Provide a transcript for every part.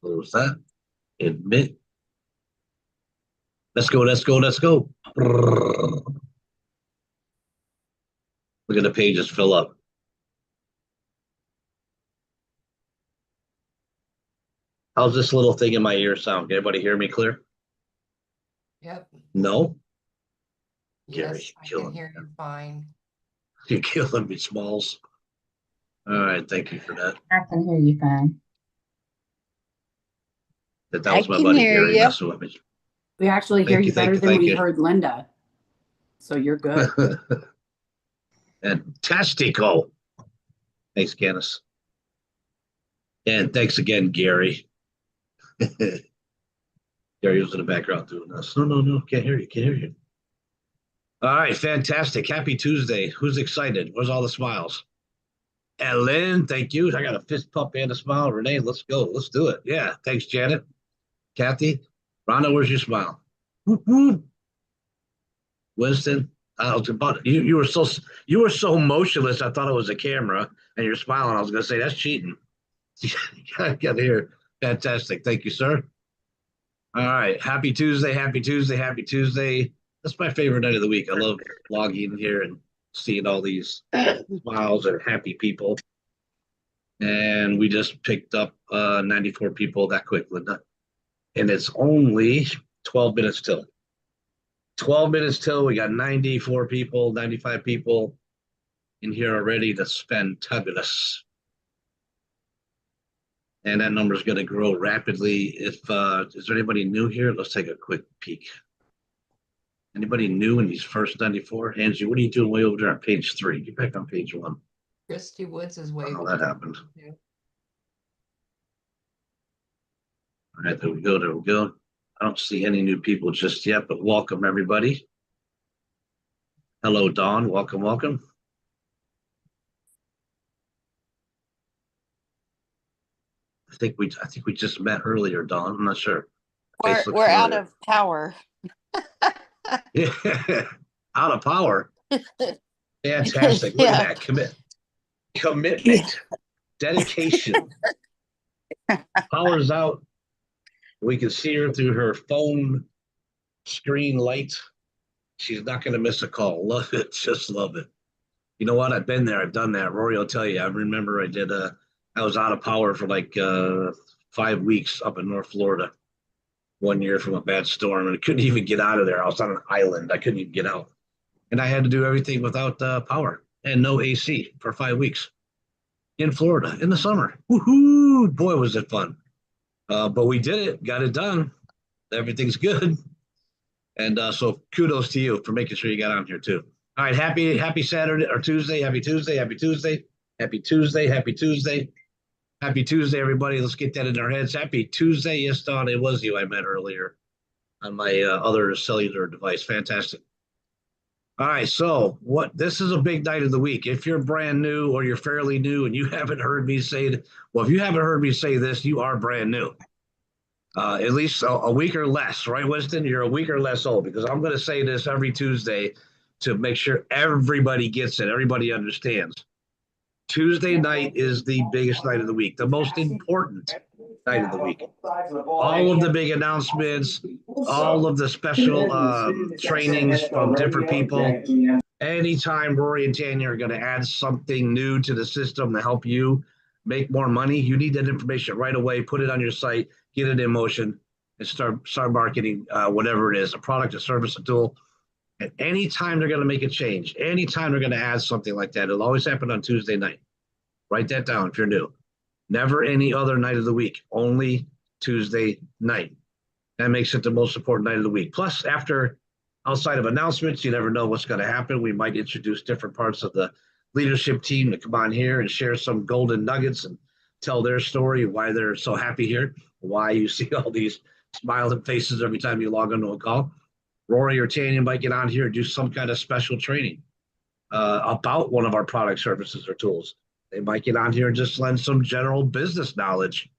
Close that. Admit. Let's go, let's go, let's go. Look at the pages fill up. How's this little thing in my ear sound? Can everybody hear me clear? Yep. No? Gary, Yes, I can killing hear me. you fine. You're killing me, Smalls. All right, thank you for that. I can hear you fine. That I was my can buddy hear Gary you. messing with me. We actually hear Thank you, you thank better you, than thank we you. heard Linda. So you're good. Fantastico. Thanks, Candace. And thanks again, Gary. Gary was in the background doing this. No, can't hear you, can't hear you. All right, fantastic. Happy Tuesday. Who's excited? Where's all the smiles? Ellen, thank you. I got a fist pump and a smile. Renee, let's go. Let's do it. Yeah, thanks, Janet. Kathy, Rhonda, where's your smile? Whoop, whoop. Winston, I was about you. You were so motionless. I thought it was a camera, and you're smiling. I was going to say that's cheating. Get here. Fantastic. Thank you, sir. All right. Happy Tuesday. Happy Tuesday. Happy Tuesday. That's my favorite night of the week. I love logging in here and seeing all these smiles and happy people. And we just picked up 94 people that quick, Linda. And it's only 12 minutes till. 12 minutes till we got 94 people, 95 people in here already to spend Tubulus. And that number is going to grow rapidly. If is there anybody new here? Let's take a quick peek. Anybody new in these first 94? Angie, what are you doing way over there on page 3? Get back on page 1. Christy Woods is way. Oh, that happened. All right, there we go. There we go. I don't see any new people just yet, but welcome everybody. Hello, Dawn. Welcome, welcome. I think we just met earlier, Dawn. I'm not sure. We're out of power. Yeah, out of power. Fantastic. Look Yeah. at that commitment, Yeah. dedication. Power's out. We can see her through her phone screen light. She's not going to miss a call. Love it. Just love it. You know what? I've been there. I've done that. Rory will tell you. I remember I was out of power for like 5 weeks up in North Florida one year from a bad storm, and I couldn't even get out of there. I was on an island. I couldn't even get out. And I had to do everything without power and no AC for 5 weeks in Florida in the summer. Woohoo! Boy, was it fun. But we did it. Got it done. Everything's good. And so kudos to you for making sure you got on here too. All right, happy Saturday or Tuesday. Happy Tuesday. Happy Tuesday. Happy Tuesday. Happy Tuesday. Happy Tuesday, everybody. Let's get that in our heads. Happy Tuesday. Yes, Don, it was you I met earlier on my other cellular device. Fantastic. All right, so this is a big night of the week. If you're brand new or you're fairly new and you haven't heard me say it, well, if you haven't heard me say this, you are brand new. At least a week or less, right, Winston? You're a week or less old, because I'm going to say this every Tuesday to make sure everybody gets it, everybody understands. Tuesday night is the biggest night of the week, the most important night of the week. All of the big announcements, all of the special trainings from different people. Anytime Rory and Tanya are going to add something new to the system to help you make more money, you need that information right away. Put it on your site, get it in motion, and start marketing whatever it is, a product, a service, a tool. And anytime they're going to make a change, anytime they're going to add something like that, it'll always happen on Tuesday night. Write that down if you're new. Never any other night of the week, only Tuesday night. That makes it the most important night of the week. Plus, outside of announcements, you never know what's going to happen. We might introduce different parts of the leadership team to come on here and share some golden nuggets and tell their story, why they're so happy here, why you see all these smiling faces every time you log into a call. Rory or Tanya might get on here and do some kind of special training about one of our product services or tools. They might get on here and just lend some general business knowledge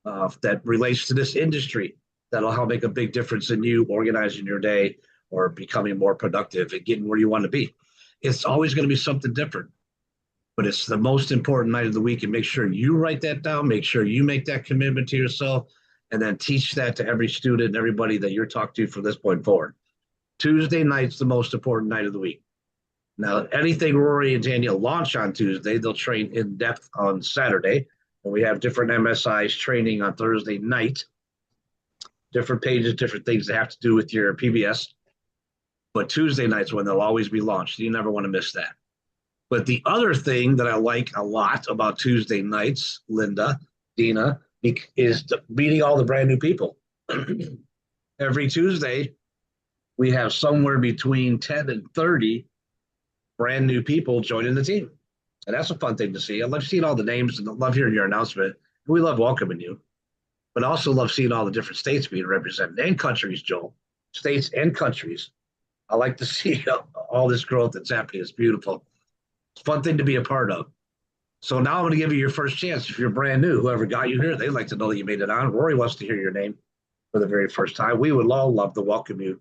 that relates to this industry. That'll help make a big difference in you organizing your day or becoming more productive and getting where you want to be. It's always going to be something different, but it's the most important night of the week, and make sure you write that down. Make sure you make that commitment to yourself. and then teach that to every student and everybody that you're talking to from this point forward. Tuesday night's the most important night of the week. Now, anything Rory and Daniel launch on Tuesday, they'll train in depth on Saturday. And we have different MSIs training on Thursday night, different pages, different things that have to do with your PBS. But Tuesday night's when they'll always be launched. You never want to miss that. But the other thing that I like a lot about Tuesday nights, Linda, Dina, is meeting all the brand new people. Every Tuesday, we have somewhere between 10 and 30 brand new people joining the team. And that's a fun thing to see. I love seeing all the names and I love hearing your announcement. We love welcoming you, but I also love seeing all the different states being represented and countries, Joel. States and countries. I like to see all this growth that's happening. It's beautiful. It's a fun thing to be a part of. So now I'm going to give you your first chance. If you're brand new, whoever got you here, they'd like to know that you made it on. Rory wants to hear your name for the very first time. We would all love to welcome you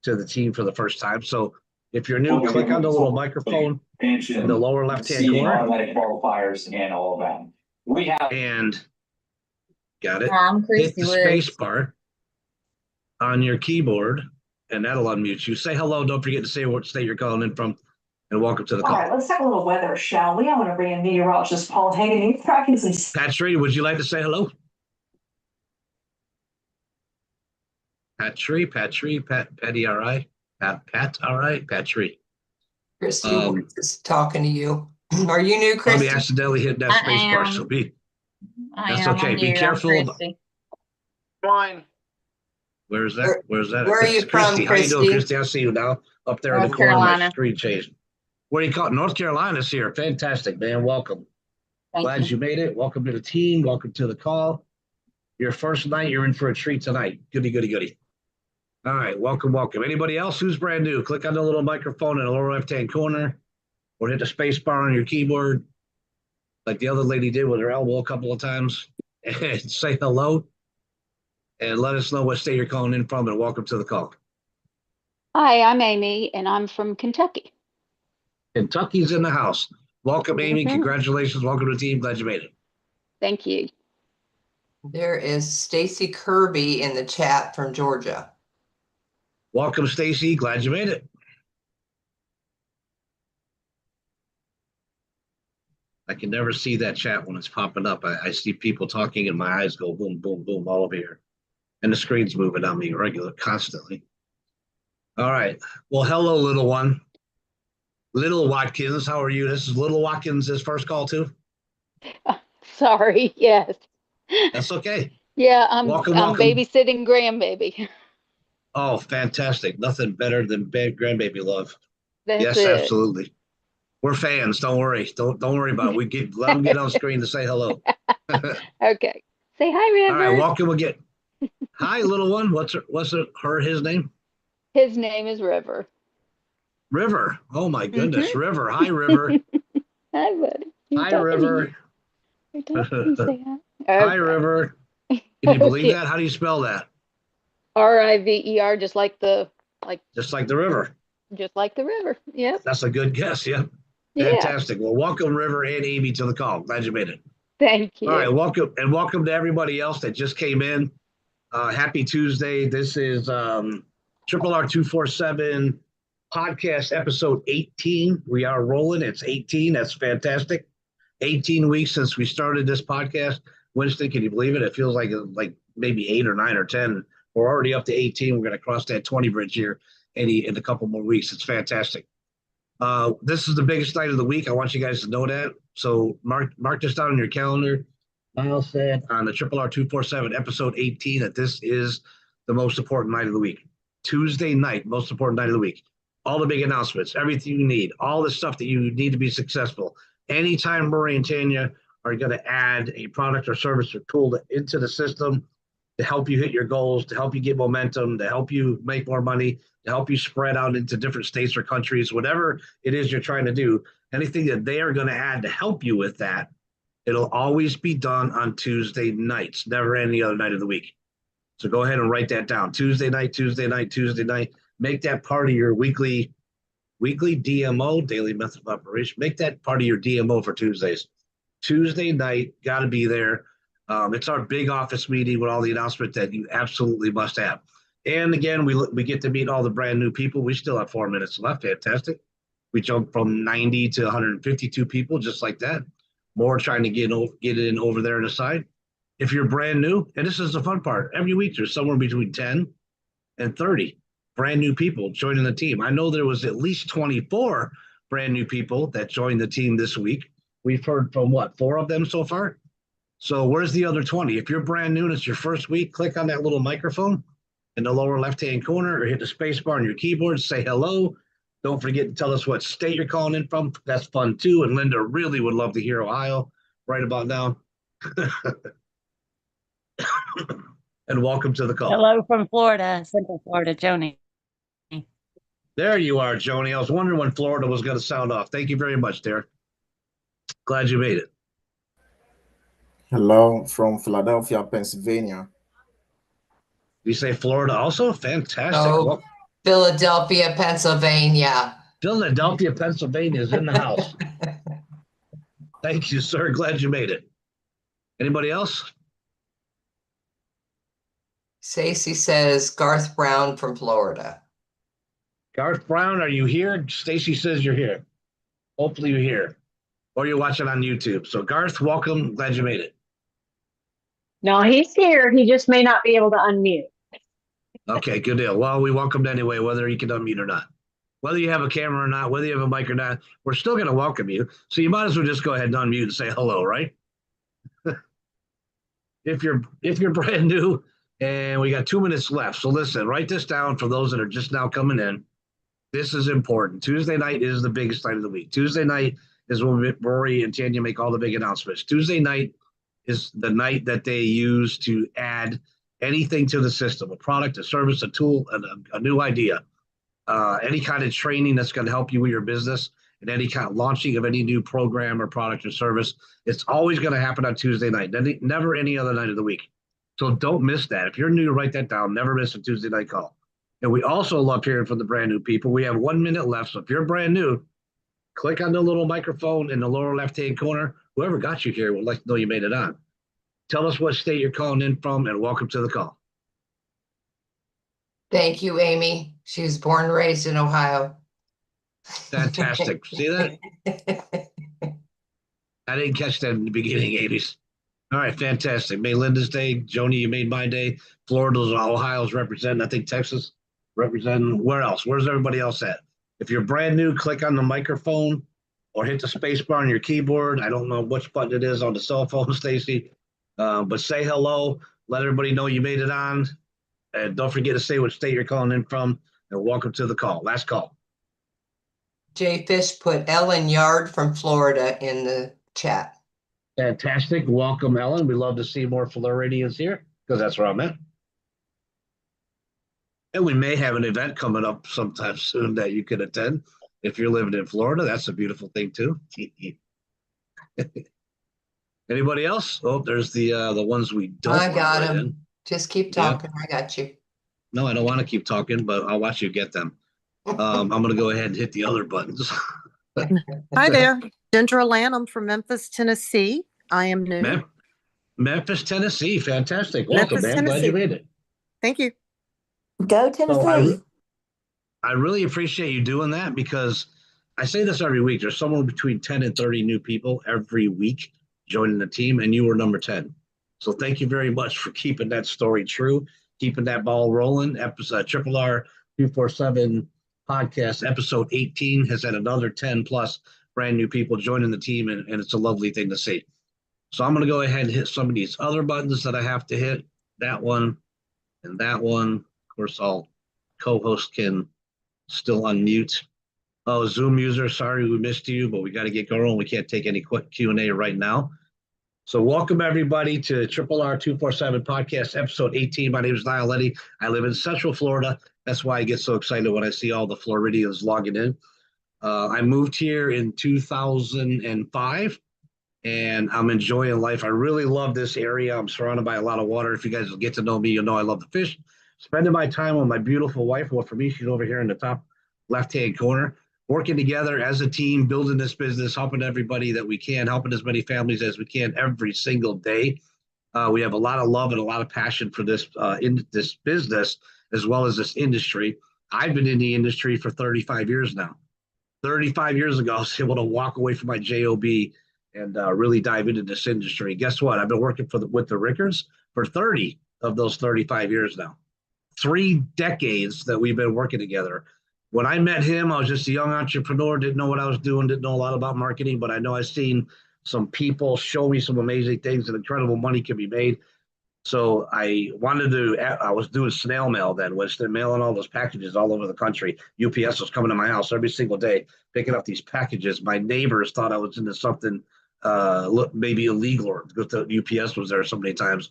to the team for the first time. So if you're new, click on the little microphone in the lower left-hand corner. Automatic qualifiers and all of that. We have And got it. I'm Hit the Christy space Woods. bar on your keyboard, and that'll unmute you. Say hello. Don't forget to say what state you're calling in from, and welcome to the All call. right, let's have a little weather, shall we? I want to bring in meteorologist Paul Hagan. He's tracking some. Pat Shree, would you like to say hello? Pat Shree, Patty, all right? Pat, all right? Pat Shree. Christy Woods is talking to you. Are you new, Probably Christy? accidentally hit that I space bar, am. so I That's am. okay. I'm Be here. I'm careful. Christy. fine. Where's that? Where's that? Where are you It's Christy. from, How you doing, Christy? Christy? I see you now up there in North the corner. My Carolina. screen changing. Where you call? North Carolina's here. Fantastic, man. Welcome. Thank Glad you. you made it. Welcome to the team. Welcome to the call. Your first night, you're in for a treat tonight. Goody, goody, goody. All right, welcome, welcome. Anybody else who's brand new? Click on the little microphone in the lower left-hand corner or hit the space bar on your keyboard like the other lady did with her elbow a couple of times and say hello and let us know what state you're calling in from and welcome to the call. Hi, I'm Amy, and I'm from Kentucky. Kentucky's in the house. Welcome, Amy. Mhm. Congratulations. Welcome to the team. Glad you made it. Thank you. There is Stacy Kirby in the chat from Georgia. Welcome, Stacy. Glad you made it. I can never see that chat when it's popping up. I see people talking and my eyes go boom, boom, boom all over here. And the screen's moving on me constantly. All right. Well, hello, little one. Little Watkins, how are you? This is Little Watkins' first call too? Sorry, yes. That's okay. Yeah, I'm Welcome, I'm welcome. babysitting grandbaby. Oh, fantastic. Nothing better than grandbaby love. That's Yes, it. absolutely. We're fans. Don't worry. Don't worry about it. Let them get on screen to say hello. Okay. Say hi, River. All right, welcome again. Hi, little one. What's his name? His name is River. River. Oh my goodness, River. Hi, River. Hi, buddy. You're Hi, talking to River. you. You're talking to you. Say hi. Hi, River. Can you believe Okay. that? How do you spell that? RIVER, just like the Just like the river. river. Yep. That's a good guess. Yeah. Yeah. Fantastic. Well, welcome, River and Amy, to the call. Glad you made it. Thank you. All right, welcome to everybody else that just came in. Happy Tuesday. This is RRR247 podcast episode 18. We are rolling. It's 18. That's fantastic. 18 weeks since we started this podcast. Winston, can you believe it? It feels like maybe 8 or 9 or 10. We're already up to 18. We're going to cross that 20 bridge here in a couple more weeks. It's fantastic. This is the biggest night of the week. I want you guys to know that. So mark this down on your calendar. Miles said on the RRR247 episode 18 that this is the most important night of the week. Tuesday night, most important night of the week. All the big announcements, everything you need, all the stuff that you need to be successful. Anytime Murray and Tanya are going to add a product or service or tool into the system to help you hit your goals, to help you get momentum, to help you make more money, to help you spread out into different states or countries, whatever it is you're trying to do, anything that they are going to add to help you with that, it'll always be done on Tuesday nights, never any other night of the week. So go ahead and write that down. Tuesday night, Tuesday night, Tuesday night. Make that part of your weekly DMO, daily method of operation. Make that part of your DMO for Tuesdays. Tuesday night, got to be there. It's our big office meeting with all the announcement that you absolutely must have. And again, we get to meet all the brand new people. We still have 4 minutes left. Fantastic. We jumped from 90 to 152 people, just like that. More trying to get in over there on the side. If you're brand new, and this is the fun part, every week there's somewhere between 10 and 30 brand new people joining the team. I know there was at least 24 brand new people that joined the team this week. We've heard from what, 4 of them so far? So where's the other 20? If you're brand new and it's your first week, click on that little microphone in the lower left-hand corner or hit the space bar on your keyboard, say hello. Don't forget to tell us what state you're calling in from. That's fun too. And Linda really would love to hear Ohio right about now. And welcome to the call. Hello from Florida, Central Florida, Joni. There you are, Joni. I was wondering when Florida was going to sound off. Thank you very much, Derek. Glad you made it. Hello from Philadelphia, Pennsylvania. You say Florida also? Fantastic. Oh, Well, Philadelphia, Pennsylvania. Philadelphia, Pennsylvania is in the house. Thank you, sir. Glad you made it. Anybody else? Stacy says Garth Brown from Florida. Garth Brown, are you here? Stacy says you're here. Hopefully you're here. Or you're watching on YouTube. So Garth, welcome. Glad you made it. No, he's here. He just may not be able to unmute. Okay, good deal. Well, we welcomed anyway, whether you can unmute or not. Whether you have a camera or not, whether you have a mic or not, we're still going to welcome you. So you might as well just go ahead and unmute and say hello, right? If you're brand new, and we got 2 minutes left. So listen, write this down for those that are just now coming in. This is important. Tuesday night is the biggest night of the week. Tuesday night is when Rory and Tanya make all the big announcements. Tuesday night is the night that they use to add anything to the system, a product, a service, a tool, a new idea, any kind of training that's going to help you with your business, and any kind of launching of any new program or product or service. It's always going to happen on Tuesday night, never any other night of the week. So don't miss that. If you're new, write that down. Never miss a Tuesday night call. And we also love hearing from the brand new people. We have 1 minute left. So if you're brand new, click on the little microphone in the lower left-hand corner. Whoever got you here would like to know you made it on. Tell us what state you're calling in from, and welcome to the call. Thank you, Amy. She was born and raised in Ohio. Fantastic. See that? I didn't catch that in the beginning, 80s. All right, fantastic. Made Linda's day. Joni, you made my day. Florida's, Ohio's representing. I think Texas representing. Where else? Where's everybody else at? If you're brand new, click on the microphone or hit the space bar on your keyboard. I don't know which button it is on the cell phone, Stacy, but say hello. Let everybody know you made it on. And don't forget to say what state you're calling in from. And welcome to the call. Last call. Jay Fish put Ellen Yard from Florida in the chat. Fantastic. Welcome, Ellen. We love to see more Floridians here because that's where I'm at. And we may have an event coming up sometime soon that you can attend. If you're living in Florida, that's a beautiful thing too. Anybody else? Oh, there's the ones we don't. I got write him. in. Just keep talking. I got you. No, I don't want to keep talking, but I'll watch you get them. I'm going to go ahead and hit the other buttons. Hi there, Dendra Lanham from Memphis, Tennessee. I am new. Memphis, Tennessee. Fantastic. Welcome, Memphis, man. Glad you Tennessee. made it. Thank you. Go Tennessee. So I really appreciate you doing that because I say this every week. There's somewhere between 10 and 30 new people every week joining the team, and you were number 10. So thank you very much for keeping that story true, keeping that ball rolling. Episode RRR247 podcast, episode 18, has had another 10 plus brand new people joining the team, and it's a lovely thing to see. So I'm going to go ahead and hit some of these other buttons that I have to hit. That one and that one. Of course, all co-hosts can still unmute. Oh, Zoom user, sorry we missed you, but we got to get going. We can't take any quick Q&A right now. So welcome everybody to RRR247 podcast, episode 18. My name is Niall Letty. I live in Central Florida. That's why I get so excited when I see all the Floridians logging in. I moved here in 2005, and I'm enjoying life. I really love this area. I'm surrounded by a lot of water. If you guys get to know me, you'll know I love the fish. Spending my time with my beautiful wife. Well, for me, she's over here in the top left-hand corner. Working together as a team, building this business, helping everybody that we can, helping as many families as we can every single day. We have a lot of love and a lot of passion for this in this business as well as this industry. I've been in the industry for 35 years now. 35 years ago, I was able to walk away from my job and really dive into this industry. Guess what? I've been working with the Rickards for 30 of those 35 years now. 3 decades that we've been working together. When I met him, I was just a young entrepreneur, didn't know what I was doing, didn't know a lot about marketing, but I know I've seen some people show me some amazing things and incredible money can be made. So I was doing snail mail then, was mailing all those packages all over the country. UPS was coming to my house every single day, picking up these packages. My neighbors thought I was into something maybe illegal because the UPS was there so many times.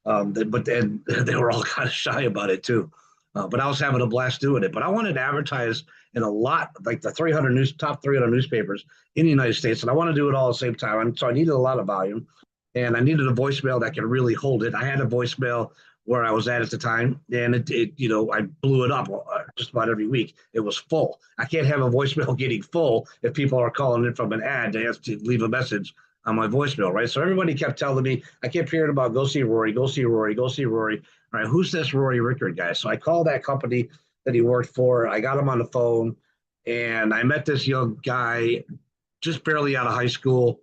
But then they were all kind of shy about it too. But I was having a blast doing it. But I wanted to advertise in a lot, like the top 300 newspapers in the United States. And I want to do it all at the same time. So I needed a lot of volume. And I needed a voicemail that could really hold it. I had a voicemail where I was at the time, and I blew it up just about every week. It was full. I can't have a voicemail getting full if people are calling in from an ad. They have to leave a message on my voicemail, right? So everybody kept telling me, I kept hearing about go see Rory, go see Rory, go see Rory. All right, who's this Rory Rickard guy? So I called that company that he worked for. I got him on the phone, and I met this young guy just barely out of high school.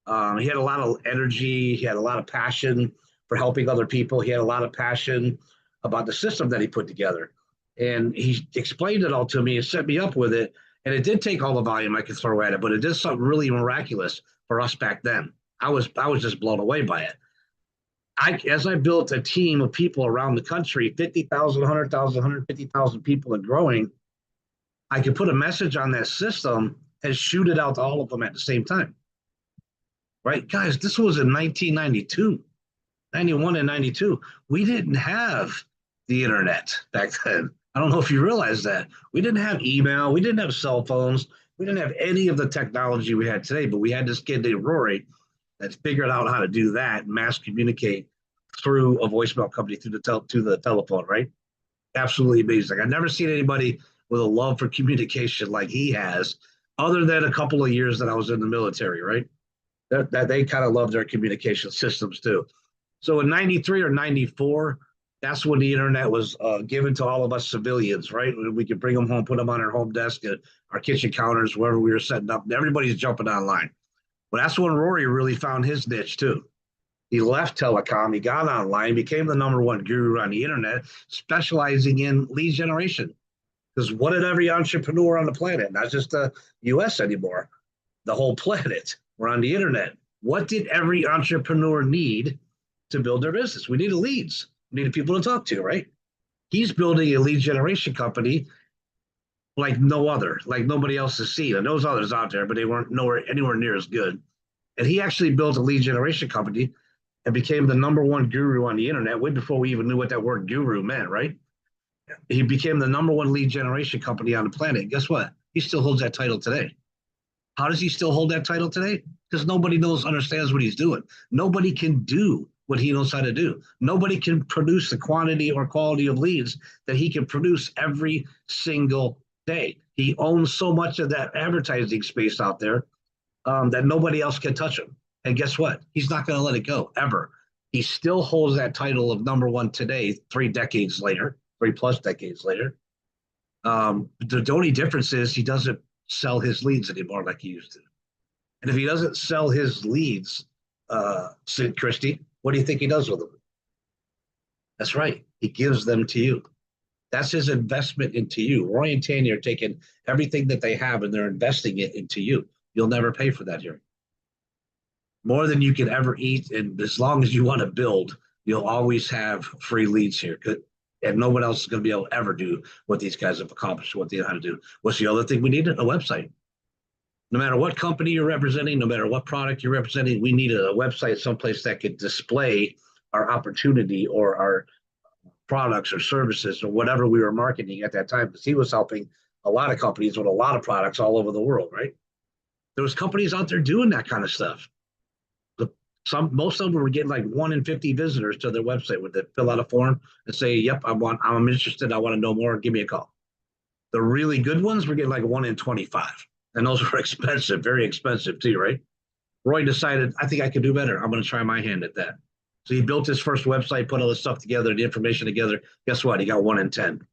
He had a lot of energy. He had a lot of passion for helping other people. He had a lot of passion about the system that he put together. And he explained it all to me and set me up with it. And it did take all the volume I could throw at it, but it did something really miraculous for us back then. I was just blown away by it. As I built a team of people around the country, 50,000, 100,000, 150,000 people and growing, I could put a message on that system and shoot it out to all of them at the same time. Right, guys, this was in 1992, 91 and 92. We didn't have the internet back then. I don't know if you realize that. We didn't have email. We didn't have cell phones. We didn't have any of the technology we had today, but we had this kid named Rory that figured out how to do that, mass communicate through a voicemail company to the telephone, right? Absolutely amazing. I've never seen anybody with a love for communication like he has, other than a couple of years that I was in the military, right? That they kind of love their communication systems too. So in 93 or 94, that's when the internet was given to all of us civilians, right? We could bring them home, put them on our home desk, at our kitchen counters, wherever we were setting up. Everybody's jumping online. But that's when Rory really found his niche too. He left telecom, he got online, became the #1 guru on the internet, specializing in lead generation. Because what did every entrepreneur on the planet, not just the US anymore, the whole planet, we're on the internet. What did every entrepreneur need to build their business? We needed leads. We needed people to talk to, right? He's building a lead generation company like no other, like nobody else has seen. And those others out there, but they weren't anywhere near as good. And he actually built a lead generation company and became the #1 guru on the internet way before we even knew what that word guru meant, right? He became the #1 lead generation company on the planet. Guess what? He still holds that title today. How does he still hold that title today? Because nobody understands what he's doing. Nobody can do what he knows how to do. Nobody can produce the quantity or quality of leads that he can produce every single day. He owns so much of that advertising space out there that nobody else can touch him. And guess what? He's not going to let it go, ever. He still holds that title of #1 today, 3 decades later, 3+ decades later. The only difference is he doesn't sell his leads anymore like he used to. And if he doesn't sell his leads, Sid Christie, what do you think he does with them? That's right. He gives them to you. That's his investment into you. Roy and Tanya are taking everything that they have and they're investing it into you. You'll never pay for that here. More than you can ever eat. And as long as you want to build, you'll always have free leads here. And no one else is going to be able to ever do what these guys have accomplished, what they know how to do. What's the other thing we needed? A website. No matter what company you're representing, no matter what product you're representing, we needed a website someplace that could display our opportunity or our products or services or whatever we were marketing at that time. Because he was helping a lot of companies with a lot of products all over the world, right? There was companies out there doing that kind of stuff. Most of them were getting like 1 in 50 visitors to their website where they fill out a form and say, yep, I'm interested. I want to know more. Give me a call. The really good ones were getting like 1 in 25. And those were expensive, very expensive too, right? Roy decided, I think I could do better. I'm going to try my hand at that. So he built his first website, put all this stuff together, the information together. Guess what? He got 1 in 10.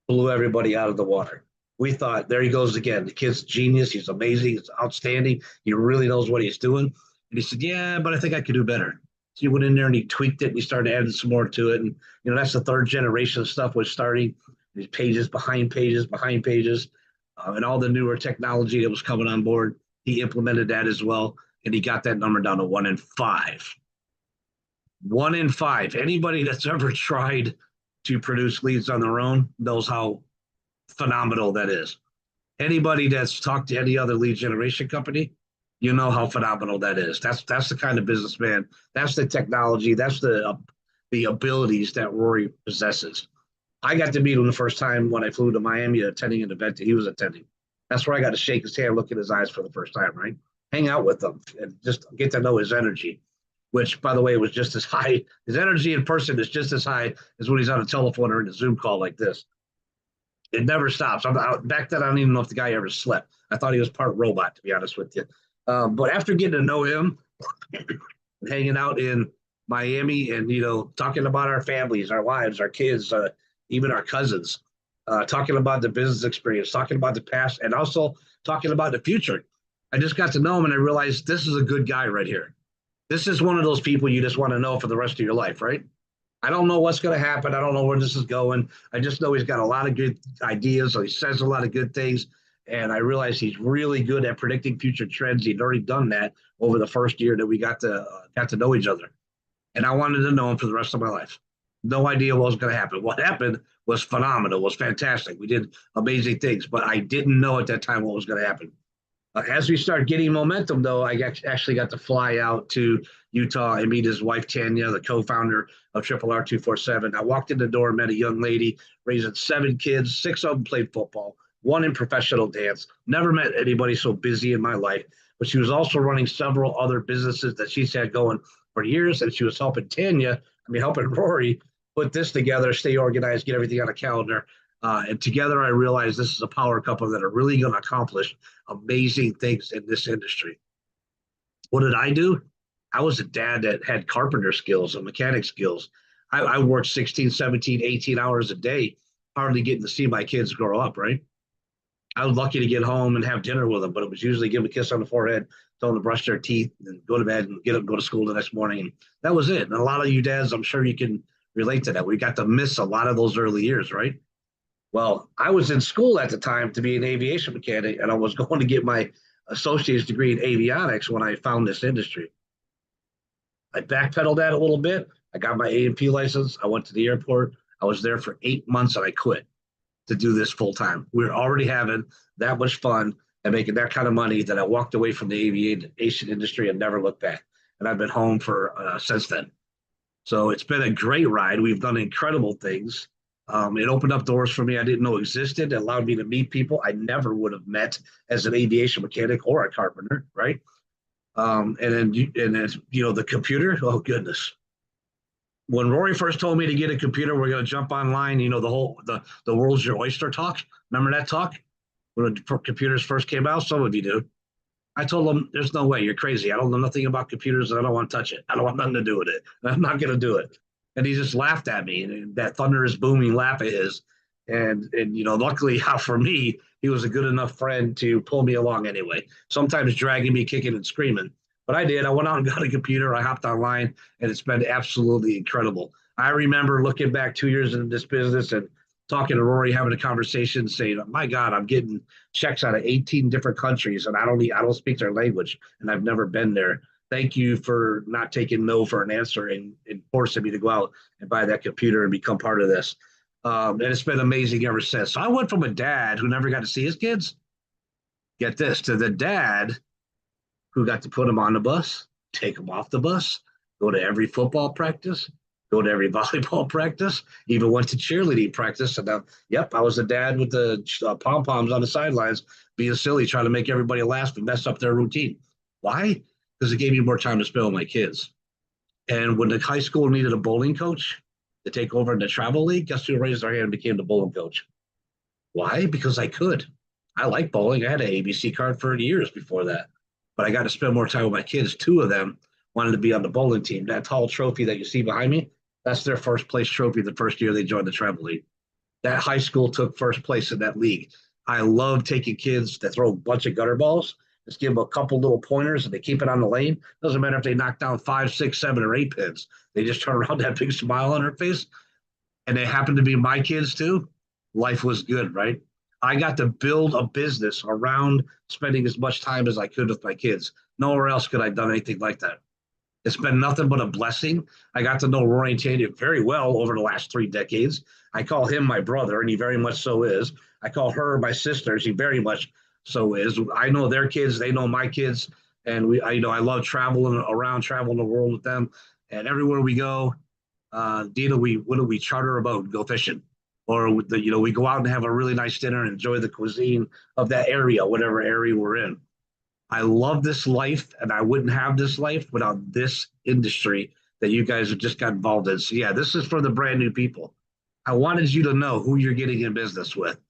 Blew everybody out of the water. We thought, there he goes again. The kid's genius. He's amazing. He's outstanding. He really knows what he's doing. And he said, yeah, but I think I could do better. So he went in there and he tweaked it and he started adding some more to it. And, that's the third generation of stuff was starting. These pages behind pages, behind pages, and all the newer technology that was coming on board. He implemented that as well. And he got that number down to 1 in 5. 1 in 5. Anybody that's ever tried to produce leads on their own knows how phenomenal that is. Anybody that's talked to any other lead generation company, you know how phenomenal that is. That's the kind of businessman. That's the technology. That's the abilities that Rory possesses. I got to meet him the first time when I flew to Miami, attending an event that he was attending. That's where I got to shake his hand, look in his eyes for the first time, right? Hang out with him and just get to know his energy, which, by the way, was just as high. His energy in person is just as high as when he's on a telephone or in a Zoom call like this. It never stops. Back then, I don't even know if the guy ever slept. I thought he was part robot, to be honest with you. But after getting to know him, hanging out in Miami and, talking about our families, our wives, our kids, even our cousins, talking about the business experience, talking about the past, and also talking about the future. I just got to know him and I realized this is a good guy right here. This is one of those people you just want to know for the rest of your life, right? I don't know what's going to happen. I don't know where this is going. I just know he's got a lot of good ideas. So he says a lot of good things. And I realize he's really good at predicting future trends. He'd already done that over the first year that we got to know each other. And I wanted to know him for the rest of my life. No idea what was going to happen. What happened was phenomenal, was fantastic. We did amazing things, but I didn't know at that time what was going to happen. As we start getting momentum, though, I actually got to fly out to Utah and meet his wife, Tanya, the co-founder of RRR247. I walked in the door, met a young lady, raising 7 kids, 6 of them played football, 1 in professional dance. Never met anybody so busy in my life. But she was also running several other businesses that she's had going for years, and she was helping helping Rory put this together, stay organized, get everything on a calendar. And together, I realized this is a power couple that are really going to accomplish amazing things in this industry. What did I do? I was a dad that had carpenter skills and mechanic skills. I worked 16, 17, 18 hours a day, hardly getting to see my kids grow up, right? I was lucky to get home and have dinner with them, but it was usually give them a kiss on the forehead, tell them to brush their teeth, and go to bed and get up and go to school the next morning. And that was it. And a lot of you dads, I'm sure you can relate to that. We got to miss a lot of those early years, right? Well, I was in school at the time to be an aviation mechanic, and I was going to get my associate's degree in avionics when I found this industry. I backpedaled that a little bit. I got my A&P license. I went to the airport. I was there for 8 months, and I quit to do this full time. We were already having that much fun and making that kind of money that I walked away from the aviation industry and never looked back. And I've been home for since then. So it's been a great ride. We've done incredible things. It opened up doors for me I didn't know existed. It allowed me to meet people I never would have met as an aviation mechanic or a carpenter, right? And then the computer. Oh goodness! When Rory first told me to get a computer, we're going to jump online. The world's your oyster talk. Remember that talk when the computers first came out? Some of you do. I told him, "There's no way. You're crazy. I don't know nothing about computers, and I don't want to touch it. I don't want nothing to do with it. I'm not going to do it." And he just laughed at me, and that thunderous, booming laugh of his. And luckily for me, he was a good enough friend to pull me along anyway, sometimes dragging me, kicking and screaming. But I did. I went out and got a computer. I hopped online, and it's been absolutely incredible. I remember looking back 2 years into this business and talking to Rory, having a conversation, saying, my God, I'm getting checks out of 18 different countries, and I don't speak their language, and I've never been there. Thank you for not taking no for an answer and forcing me to go out and buy that computer and become part of this. And it's been amazing ever since. So I went from a dad who never got to see his kids, get this, to the dad who got to put them on the bus, take them off the bus, go to every football practice, go to every volleyball practice, even went to cheerleading practice. And I was the dad with the pom-poms on the sidelines, being silly, trying to make everybody laugh and mess up their routine. Why? Because it gave me more time to spend with my kids. And when the high school needed a bowling coach to take over in the travel league, guess who raised their hand and became the bowling coach? Why? Because I could. I like bowling. I had an ABC card for years before that. But I got to spend more time with my kids. 2 of them wanted to be on the bowling team. That tall trophy that you see behind me, that's their first place trophy the first year they joined the travel league. That high school took first place in that league. I love taking kids that throw a bunch of gutter balls. Just give them a couple little pointers and they keep it on the lane. Doesn't matter if they knock down 5, 6, 7, or 8 pins. They just turn around, that big smile on their face. And they happen to be my kids too. Life was good, right? I got to build a business around spending as much time as I could with my kids. Nowhere else could I have done anything like that. It's been nothing but a blessing. I got to know Rory and Tanya very well over the last 3 decades. I call him my brother, and he very much so is. I call her my sister. She very much so is. I know their kids. They know my kids. And I love traveling the world with them. And everywhere we go, Dina, what do we charter a boat, go fishing? Or, we go out and have a really nice dinner and enjoy the cuisine of that area, whatever area we're in. I love this life, and I wouldn't have this life without this industry that you guys have just got involved in. So, yeah, this is for the brand new people. I wanted you to know who you're getting in business with.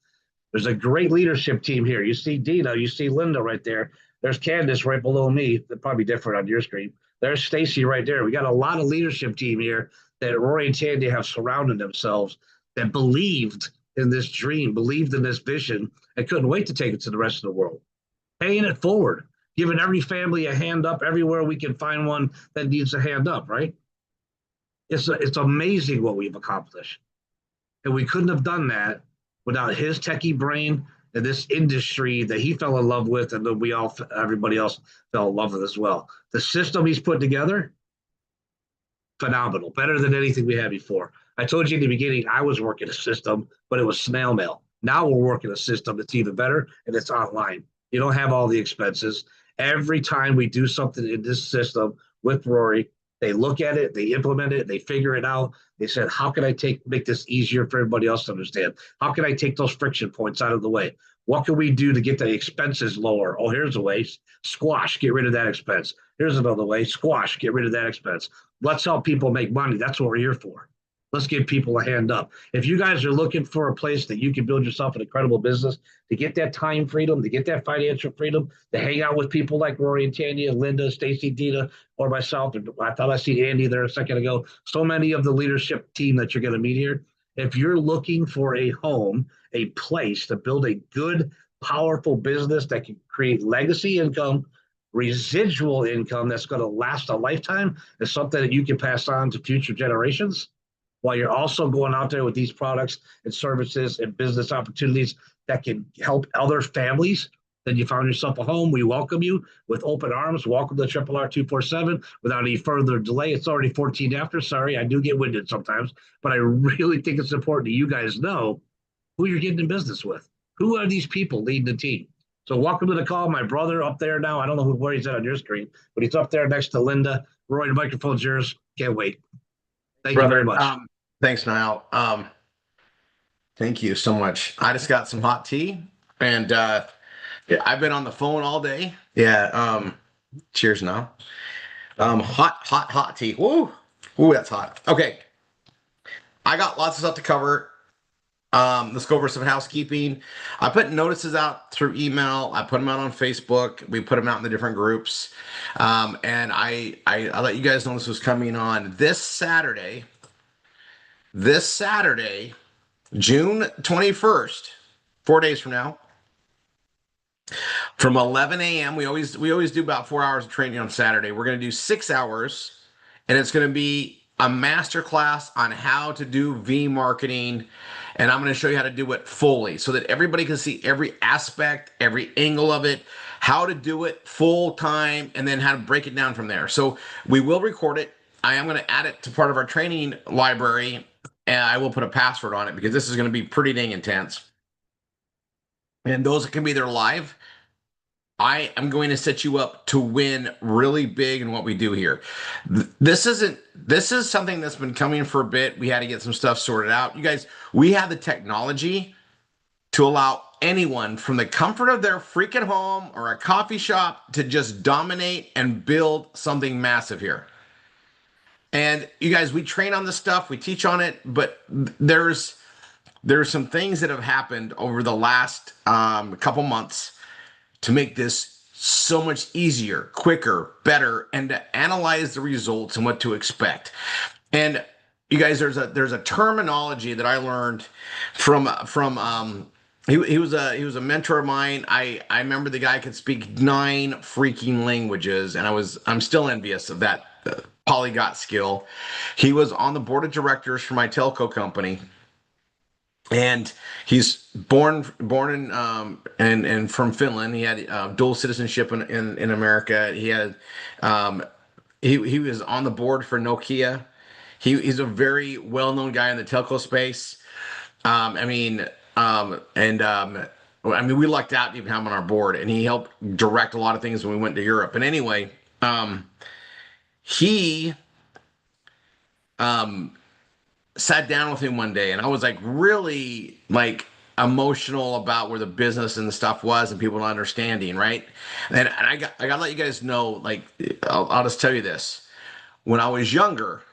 There's a great leadership team here. You see Dina, you see Linda right there. There's Candace right below me. They're probably different on your screen. There's Stacy right there. We got a lot of leadership team here that Rory and Tandy have surrounded themselves that believed in this dream, believed in this vision, and couldn't wait to take it to the rest of the world. Paying it forward, giving every family a hand up everywhere we can find one that needs a hand up, right? It's amazing what we've accomplished. And we couldn't have done that without his techie brain and this industry that he fell in love with, and then everybody else fell in love with as well. The system he's put together, phenomenal, better than anything we had before. I told you in the beginning, I was working a system, but it was snail mail. Now we're working a system that's even better, and it's online. You don't have all the expenses. Every time we do something in this system with Rory, they look at it, they implement it, they figure it out. They said, how can I make this easier for everybody else to understand? How can I take those friction points out of the way? What can we do to get the expenses lower? Oh, here's a way. Squash, get rid of that expense. Here's another way. Squash, get rid of that expense. Let's help people make money. That's what we're here for. Let's give people a hand up. If you guys are looking for a place that you can build yourself an incredible business, to get that time freedom, to get that financial freedom, to hang out with people like Rory and Tanya, Linda, Stacy, Dina, or myself. I thought I see Andy there a second ago. So many of the leadership team that you're going to meet here. If you're looking for a home, a place to build a good, powerful business that can create legacy income, residual income that's going to last a lifetime, is something that you can pass on to future generations, while you're also going out there with these products and services and business opportunities that can help other families, then you found yourself a home. We welcome you with open arms. Welcome to RRR247. Without any further delay, it's already 14 after. Sorry, I do get winded sometimes, but I really think it's important that you guys know who you're getting in business with. Who are these people leading the team? So welcome to the call. My brother up there now, I don't know where he's at on your screen, but he's up there next to Linda. Roy, the microphone's yours. Can't wait. Thank you very much. Thanks, Niall. Thank you so much. I just got some hot tea, and I've been on the phone all day. Yeah. Cheers now. Hot tea. Woo, that's hot. Okay. I got lots of stuff to cover. Let's go over some housekeeping. I put notices out through email. I put them out on Facebook. We put them out in the different groups. And I let you guys know this was coming on this Saturday, June 21st, 4 days from now, from 11 a.m. We always do about 4 hours of training on Saturday. We're going to do 6 hours, and it's going to be a master class on how to do V marketing. And I'm going to show you how to do it fully so that everybody can see every aspect, every angle of it, how to do it full time, and then how to break it down from there. So we will record it. I am going to add it to part of our training library, and I will put a password on it because this is going to be pretty dang intense. And those that can be there live, I am going to set you up to win really big in what we do here. This is something that's been coming for a bit. We had to get some stuff sorted out. You guys, we have the technology to allow anyone from the comfort of their freaking home or a coffee shop to just dominate and build something massive here. And you guys, we train on this stuff, we teach on it, but there's some things that have happened over the last couple months to make this so much easier, quicker, better, and to analyze the results and what to expect. And you guys, there's a terminology that I learned from he was a mentor of mine. I remember the guy could speak 9 freaking languages, and I'm still envious of that polyglot skill. He was on the board of directors for my telco company, and he's born in and from Finland. He had dual citizenship in America. He had he was on the board for Nokia. He's a very well-known guy in the telco space. I mean, we lucked out to even have him on our board, and he helped direct a lot of things when we went to Europe. And anyway, he sat down with him one day, and I was like really like emotional about where the business and the stuff was and people not understanding, right? And I gotta let you guys know, like, I'll just tell you this. When I was younger,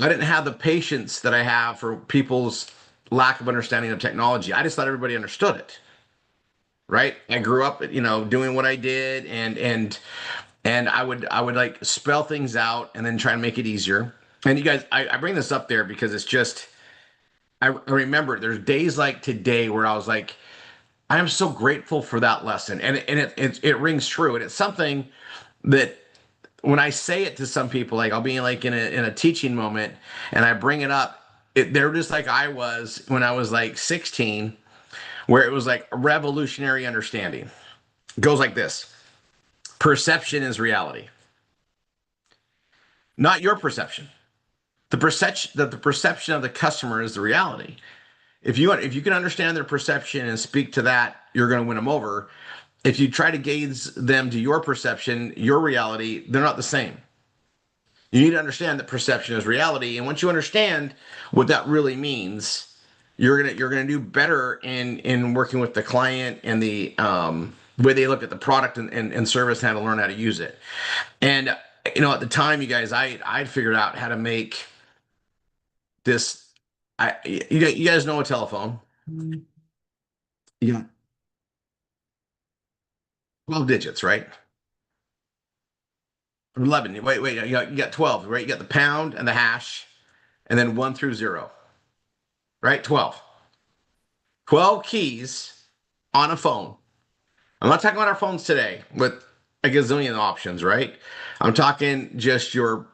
I didn't have the patience that I have for people's lack of understanding of technology. I just thought everybody understood it, right? I grew up, doing what I did, and I would like spell things out and then try and make it easier. And you guys, I bring this up there because it's just, I remember there's days like today where I was like, I am so grateful for that lesson, and it rings true, and it's something that when I say it to some people, like I'll be like in a teaching moment and I bring it up, they're just like I was when I was like 16, where it was like a revolutionary understanding. It goes like this: perception is reality, not your perception. The perception of the customer is the reality. If you can understand their perception and speak to that, you're going to win them over. If you try to gaze them to your perception, your reality, they're not the same. You need to understand that perception is reality, and once you understand what that really means, you're gonna do better in working with the client and the way they look at the product and service and how to learn how to use it. And at the time, you guys, I'd figured out how to make this. You guys know a telephone. You got 12 digits, right? 11. Wait. You got 12, right? You got the pound and the hash, and then 1 through 0, right? 12. 12 keys on a phone. I'm not talking about our phones today with a gazillion options, right? I'm talking just your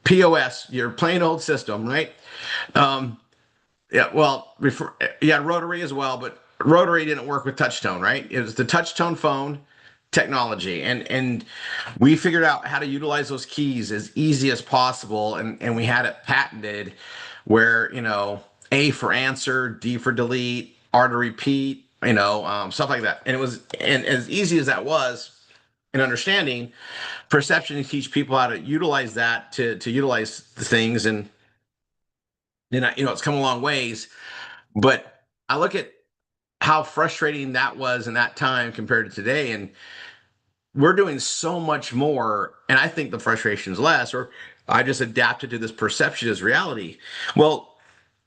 POS, your plain old system, right? Yeah, well, before, yeah, rotary as well, but rotary didn't work with touchtone, right? It was the touchtone phone technology, and we figured out how to utilize those keys as easy as possible, and we had it patented where, A for answer, D for delete, R to repeat, stuff like that. And it was, and as easy as that was in understanding, perception to teach people how to utilize that to utilize the things. And it's come a long ways, but I look at how frustrating that was in that time compared to today, and we're doing so much more, and I think the frustration is less, or I just adapted to this perception as reality. Well,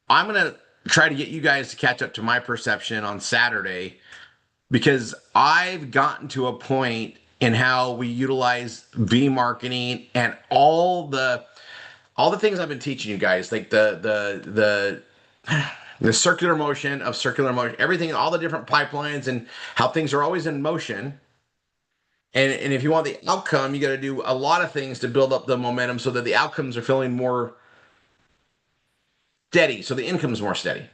I'm going to try to get you guys to catch up to my perception on Saturday, because I've gotten to a point in how we utilize V marketing and all the things I've been teaching you guys, like the circular motion, everything, all the different pipelines and how things are always in motion. And if you want the outcome, you got to do a lot of things to build up the momentum so that the outcomes are feeling more steady, so the income's more steady.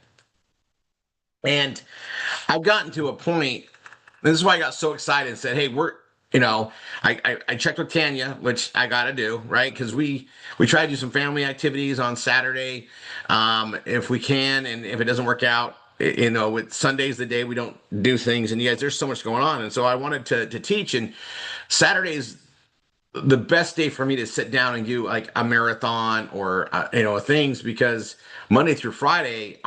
And I've gotten to a point, this is why I got so excited and said, hey, I checked with Tanya, which I got to do, right? Because we try to do some family activities on Saturday, if we can, and if it doesn't work out, with Sunday's the day we don't do things, and you guys, there's so much going on, and so I wanted to teach, and Saturday's the best day for me to sit down and do like a marathon or things, because Monday through Friday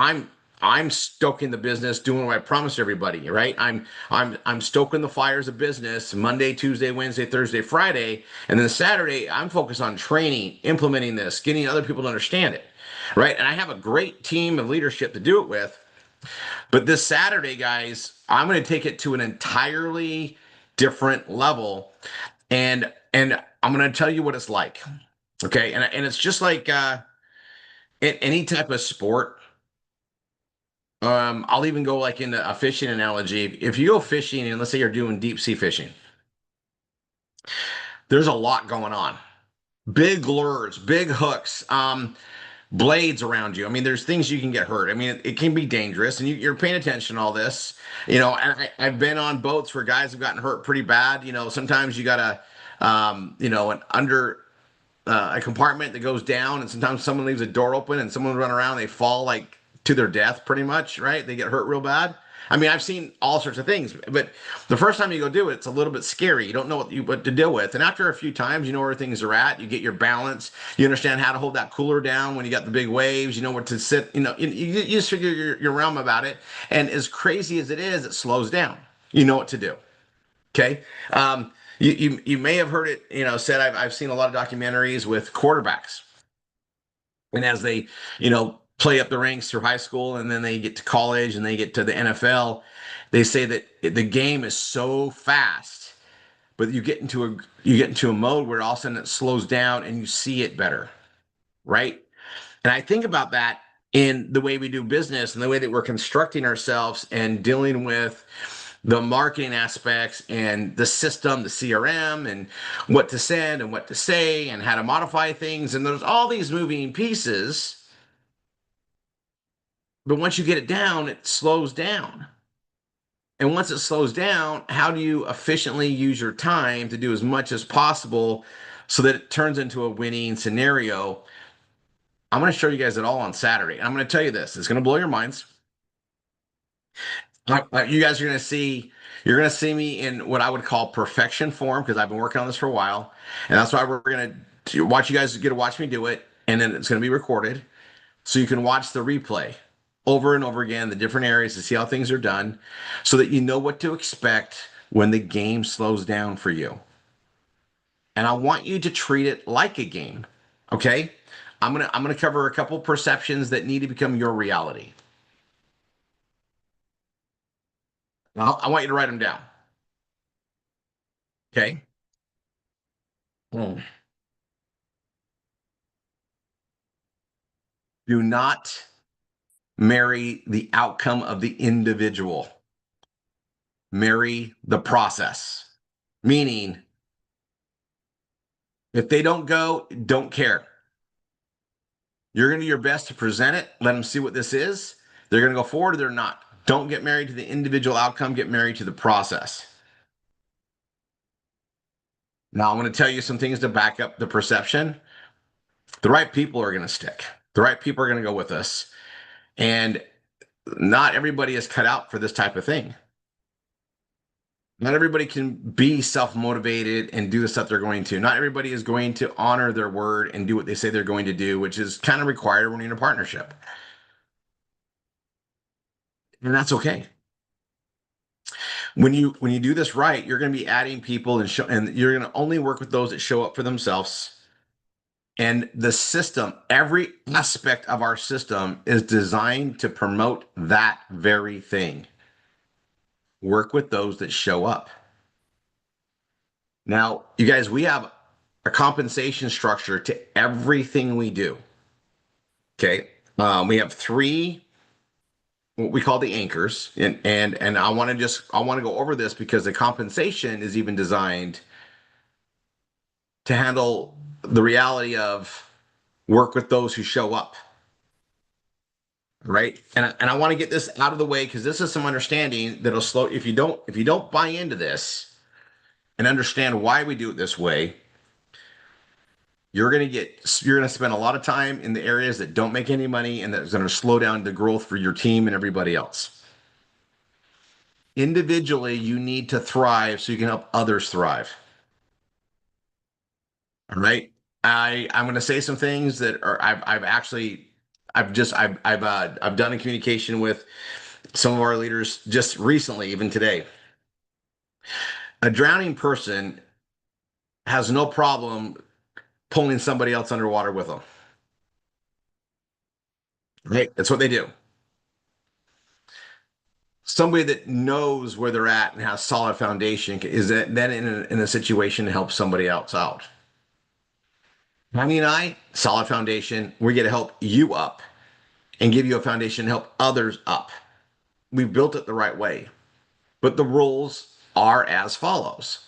I'm stoking the business, doing what I promised everybody, right? I'm stoking the fires of business Monday, Tuesday, Wednesday, Thursday, Friday, and then Saturday I'm focused on training, implementing this, getting other people to understand it, right? And I have a great team of leadership to do it with. But this Saturday, guys, I'm going to take it to an entirely different level. And I'm going to tell you what it's like. Okay. And it's just like in any type of sport. I'll even go like into a fishing analogy. If you go fishing and let's say you're doing deep sea fishing, there's a lot going on. Big lures, big hooks, blades around you. I mean, there's things you can get hurt. I mean, it can be dangerous, and you're paying attention to all this. You know, and I've been on boats where guys have gotten hurt pretty bad. You know, sometimes you gotta, you know, an under a compartment that goes down, and sometimes someone leaves a door open, and someone run around, they fall like to their death, pretty much, right? They get hurt real bad. I mean, I've seen all sorts of things, but the first time you go do it, it's a little bit scary. You don't know what to deal with, and after a few times, you know where things are at. You get your balance. You understand how to hold that cooler down when you got the big waves. You know where to sit. You know, you just figure your realm about it. And as crazy as it is, it slows down. You know what to do. Okay. You may have heard it, you know, said I've seen a lot of documentaries with quarterbacks, and as they, you know, play up the ranks through high school and then they get to college and they get to the NFL, they say that the game is so fast, but you get into a mode where all of a sudden it slows down and you see it better, right? And I think about that in the way we do business and the way that we're constructing ourselves and dealing with the marketing aspects and the system, the CRM, and what to send and what to say and how to modify things. And there's all these moving pieces. But once you get it down, it slows down. And once it slows down, how do you efficiently use your time to do as much as possible so that it turns into a winning scenario? I'm going to show you guys it all on Saturday. And I'm going to tell you this. It's going to blow your minds. You guys are going to see, you're going to see me in what I would call perfection form because I've been working on this for a while. And that's why we're going to watch you guys get to watch me do it. And then it's going to be recorded so you can watch the replay over and over again, the different areas to see how things are done so that you know what to expect when the game slows down for you. And I want you to treat it like a game. Okay. I'm going to cover a couple perceptions that need to become your reality. I want you to write them down. Okay. Do not marry the outcome of the individual. Marry the process. Meaning, if they don't go, don't care. You're going to do your best to present it. Let them see what this is. They're going to go forward or they're not. Don't get married to the individual outcome. Get married to the process. Now, I'm going to tell you some things to back up the perception. The right people are going to stick. The right people are going to go with us. And not everybody is cut out for this type of thing. Not everybody can be self-motivated and do the stuff they're going to. Not everybody is going to honor their word and do what they say they're going to do, which is kind of required when you're in a partnership. And that's okay. When you do this right, you're going to be adding people and you're going to only work with those that show up for themselves. And the system, every aspect of our system is designed to promote that very thing. Work with those that show up. Now, you guys, we have a compensation structure to everything we do. Okay. We have three, what we call the anchors. And I want to go over this because the compensation is even designed to handle the reality of work with those who show up. Right. And I want to get this out of the way because this is some understanding that'll slow. If you don't buy into this and understand why we do it this way, you're going to spend a lot of time in the areas that don't make any money and that's going to slow down the growth for your team and everybody else. Individually, you need to thrive so you can help others thrive. All right. I'm going to say some things that are I've done a communication with some of our leaders just recently, even today. A drowning person has no problem pulling somebody else underwater with them. Right? That's what they do. somebody that knows where they're at and has solid foundation is that then in a situation to help somebody else out. Honey and I, solid foundation. We get to help you up and give you a foundation to help others up. We've built it the right way. But the rules are as follows.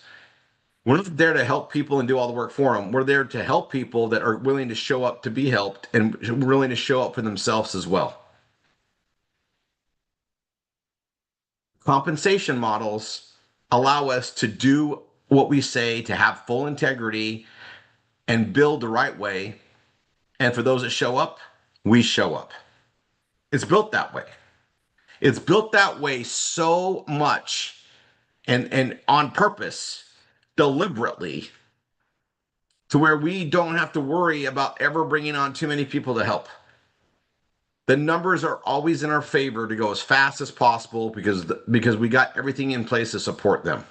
We're not there to help people and do all the work for them. We're there to help people that are willing to show up to be helped and willing to show up for themselves as well. Compensation models allow us to do what we say, to have full integrity and build the right way. And for those that show up, we show up. It's built that way. It's built that way so much and on purpose, deliberately, to where we don't have to worry about ever bringing on too many people to help. The numbers are always in our favor to go as fast as possible because we got everything in place to support them.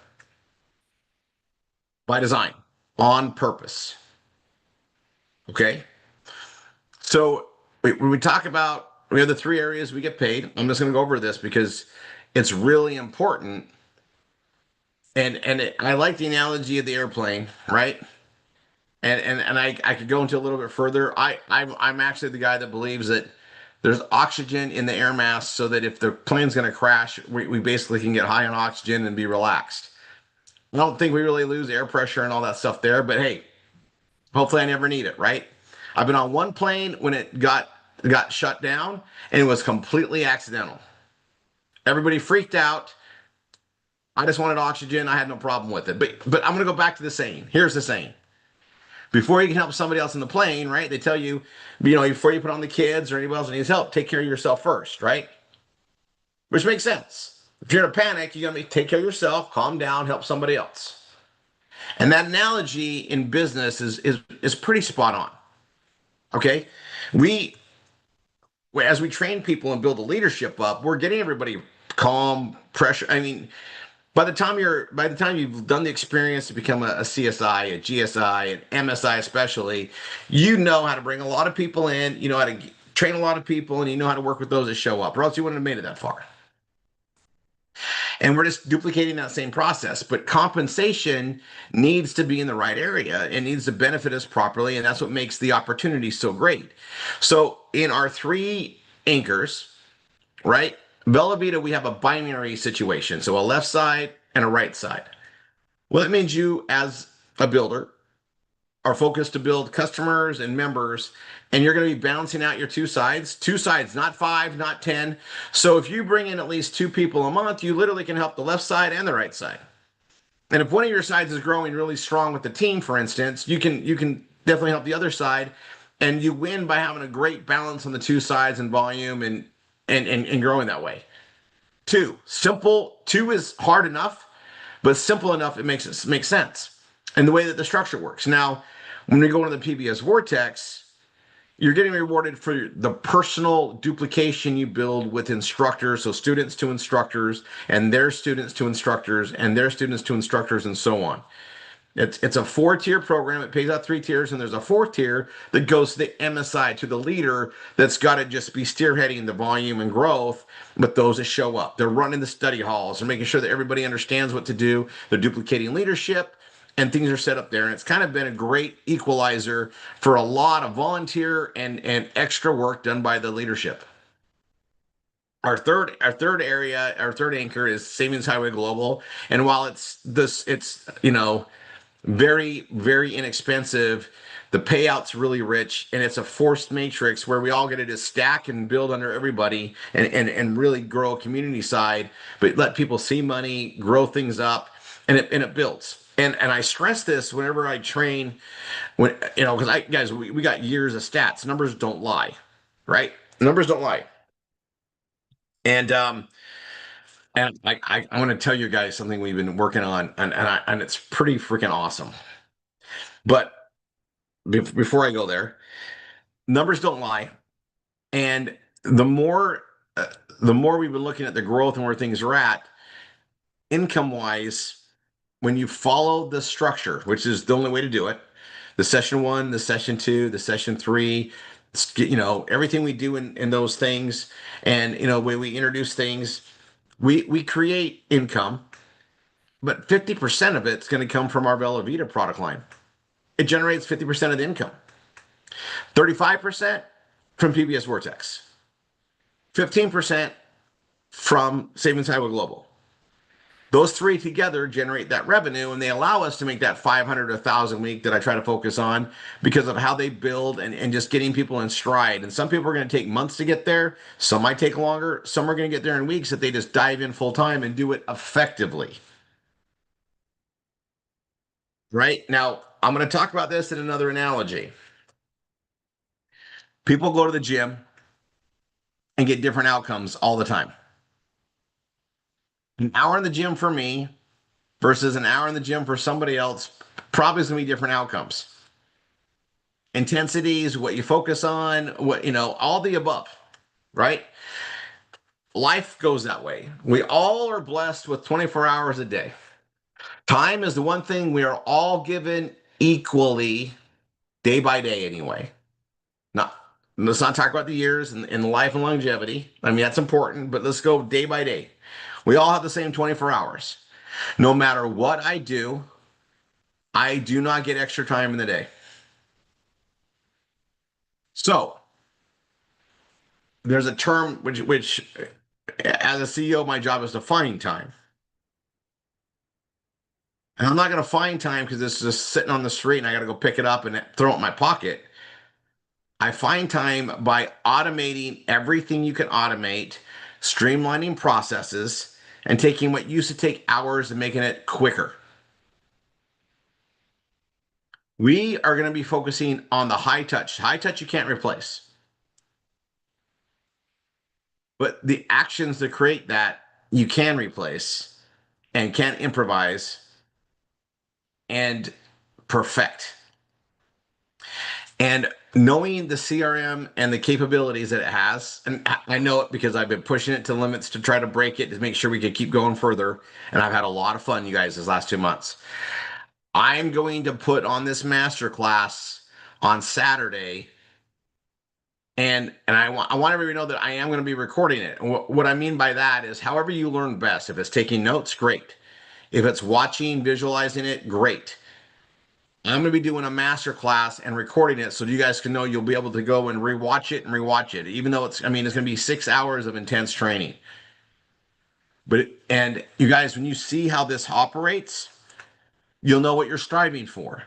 By design, on purpose. Okay? So when we talk about, we have the 3 areas we get paid. I'm just going to go over this because it's really important. I like the analogy of the airplane, right? And I could go into a little bit further. I'm actually the guy that believes that there's oxygen in the air mass so that if the plane's going to crash, we basically can get high on oxygen and be relaxed. I don't think we really lose air pressure and all that stuff there, but hey, hopefully I never need it, right? I've been on one plane when it got shut down and it was completely accidental. Everybody freaked out. I just wanted oxygen. I had no problem with it. But I'm going to go back to the saying. Here's the saying. Before you can help somebody else in the plane, right? They tell you, before you put on the kids or anybody else that needs help, take care of yourself first, right? Which makes sense. If you're in a panic, you got to take care of yourself, calm down, help somebody else. And that analogy in business is pretty spot on. Okay? As we train people and build the leadership up, we're getting everybody calm, pressure. I mean, by the time you've done the experience to become a CSI, a GSI, an MSI especially, you know how to bring a lot of people in, you know how to train a lot of people, and you know how to work with those that show up, or else you wouldn't have made it that far. And we're just duplicating that same process. But compensation needs to be in the right area. It needs to benefit us properly, and that's what makes the opportunity so great. So in our 3 anchors, right? Bella Vita, we have a binary situation. So a left side and a right side. Well, that means you, as a builder, are focused to build customers and members, and you're going to be balancing out your 2 sides, not 5, not 10. So if you bring in at least 2 people a month, you literally can help the left side and the right side. And if one of your sides is growing really strong with the team, for instance, you can definitely help the other side, and you win by having a great balance on the 2 sides and volume and growing that way. 2 is hard enough, but simple enough it makes sense. And the way that the structure works. Now, when we go into the PBS Vortex, you're getting rewarded for the personal duplication you build with instructors, so students to instructors, and their students to instructors, and their students to instructors, and so on. It's a 4-tier program. It pays out 3 tiers, and there's a 4th tier that goes to the MSI, to the leader that's got to just be spearheading the volume and growth with those that show up. They're running the study halls. They're making sure that everybody understands what to do. They're duplicating leadership, and things are set up there. And it's kind of been a great equalizer for a lot of volunteer and extra work done by the leadership. Our third anchor is Savings Highway Global. And while it's very, very inexpensive, the payout's really rich, and it's a forced matrix where we all get to just stack and build under everybody and really grow a community side, but let people see money, grow things up, and it builds. And I stress this whenever I train, because we got years of stats. Numbers don't lie, right? Numbers don't lie. And I want to tell you guys something we've been working on, and it's pretty freaking awesome. But before I go there, numbers don't lie, and the more we've been looking at the growth and where things are at, income wise, when you follow the structure, which is the only way to do it, the session 1, the session 2, the session 3, everything we do in those things, and when we introduce things, We create income, but 50% of it's going to come from our Bella Vita product line. It generates 50% of the income. 35% from PBS Vortex. 15% from Savings Highway Global. Those three together generate that revenue, and they allow us to make that 500 to 1,000 week that I try to focus on because of how they build and just getting people in stride. And some people are going to take months to get there. Some might take longer. Some are going to get there in weeks if they just dive in full time and do it effectively. Right? Now, I'm going to talk about this in another analogy. People go to the gym and get different outcomes all the time. An hour in the gym for me versus an hour in the gym for somebody else probably is going to be different outcomes. Intensities, what you focus on, what, all the above, right? Life goes that way. We all are blessed with 24 hours a day. Time is the one thing we are all given equally, day by day anyway. Not, let's not talk about the years and life and longevity. I mean, that's important, but let's go day by day. We all have the same 24 hours. No matter what I do not get extra time in the day. So there's a term which as a CEO, my job is to find time. And I'm not going to find time because it's just sitting on the street and I got to go pick it up and throw it in my pocket. I find time by automating everything you can automate, streamlining processes, and taking what used to take hours and making it quicker. We are going to be focusing on the high touch. High touch you can't replace. But the actions to create that you can replace and can improvise and perfect. And knowing the CRM and the capabilities that it has, and I know it because I've been pushing it to limits to try to break it to make sure we can keep going further. And I've had a lot of fun, you guys, this last 2 months. I'm going to put on this masterclass on Saturday. And I want everybody to know that I am going to be recording it. And what I mean by that is however you learn best. If it's taking notes, great. If it's watching, visualizing it, great. I'm going to be doing a master class and recording it so you guys can know you'll be able to go and rewatch it, even though it's going to be 6 hours of intense training. And you guys, when you see how this operates, you'll know what you're striving for.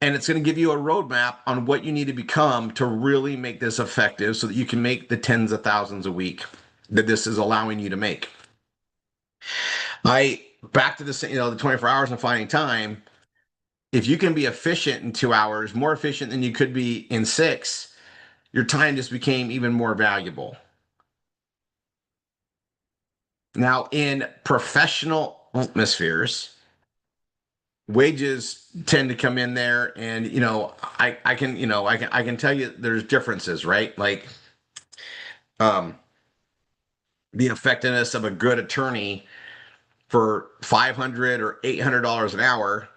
And it's going to give you a roadmap on what you need to become to really make this effective so that you can make the tens of thousands a week that this is allowing you to make. Back to this, the 24 hours and finding time. If you can be efficient in 2 hours, more efficient than you could be in 6, your time just became even more valuable. Now, in professional atmospheres, wages tend to come in there, and I can tell you there's differences, right? Like, the effectiveness of a good attorney for $500 or $800 an hour.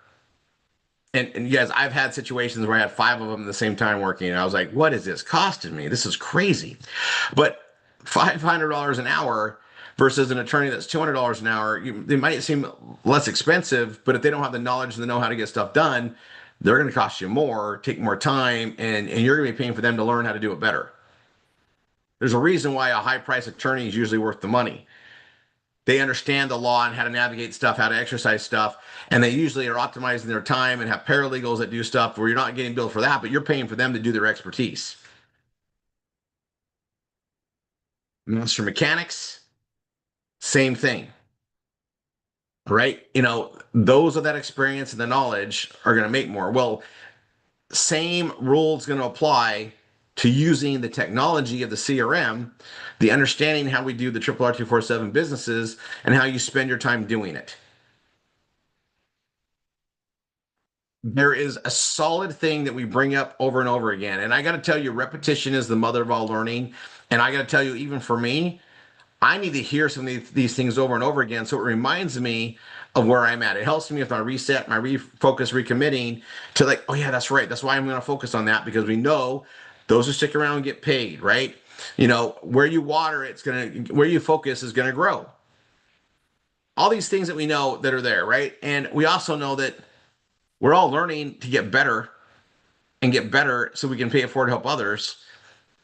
And yes, I've had situations where I had 5 of them at the same time working, and I was like, what is this costing me? This is crazy. But $500 an hour versus an attorney that's $200 an hour, they might seem less expensive, but if they don't have the knowledge and the know-how to get stuff done, they're going to cost you more, take more time, and you're going to be paying for them to learn how to do it better. There's a reason why a high-priced attorney is usually worth the money. They understand the law and how to navigate stuff, how to exercise stuff, and they usually are optimizing their time and have paralegals that do stuff where you're not getting billed for that, but you're paying for them to do their expertise. Master mechanics, same thing, right? Those of that experience and the knowledge are going to make more. Well, same rules going to apply to using the technology of the CRM, the understanding how we do the RRR247 businesses, and how you spend your time doing it. There is a solid thing that we bring up over and over again. And I got to tell you, repetition is the mother of all learning. And I got to tell you, even for me, I need to hear some of these things over and over again. So it reminds me of where I'm at. It helps me with my reset, my refocus, recommitting to like, oh yeah, that's right. That's why I'm going to focus on that, because we know those who stick around get paid, right? Where you water, where you focus is going to grow. all these things that we know that are there, right? And we also know that we're all learning to get better and get better so we can pay it forward to help others.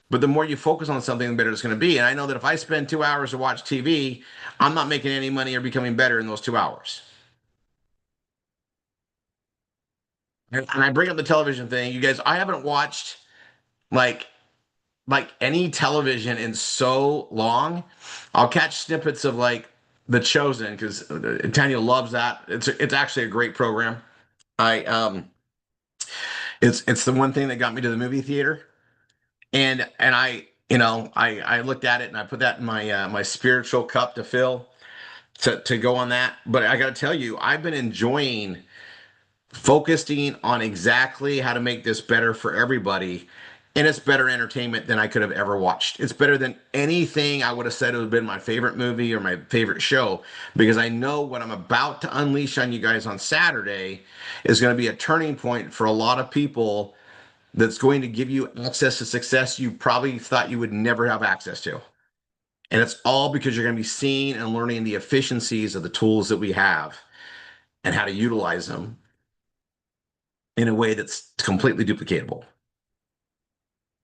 But the more you focus on something, the better it's going to be. And I know that if I spend 2 hours to watch TV, I'm not making any money or becoming better in those 2 hours. And I bring up the television thing, you guys. I haven't watched like any television in so long. I'll catch snippets of like The Chosen because Tanya loves that. It's actually a great program. I it's the one thing that got me to the movie theater, and I looked at it and I put that in my my spiritual cup to fill to go on that. But I got to tell you, I've been enjoying focusing on exactly how to make this better for everybody. And it's better entertainment than I could have ever watched. It's better than anything I would have said it would have been my favorite movie or my favorite show, because I know what I'm about to unleash on you guys on Saturday is going to be a turning point for a lot of people that's going to give you access to success you probably thought you would never have access to. And it's all because you're going to be seeing and learning the efficiencies of the tools that we have and how to utilize them in a way that's completely duplicatable.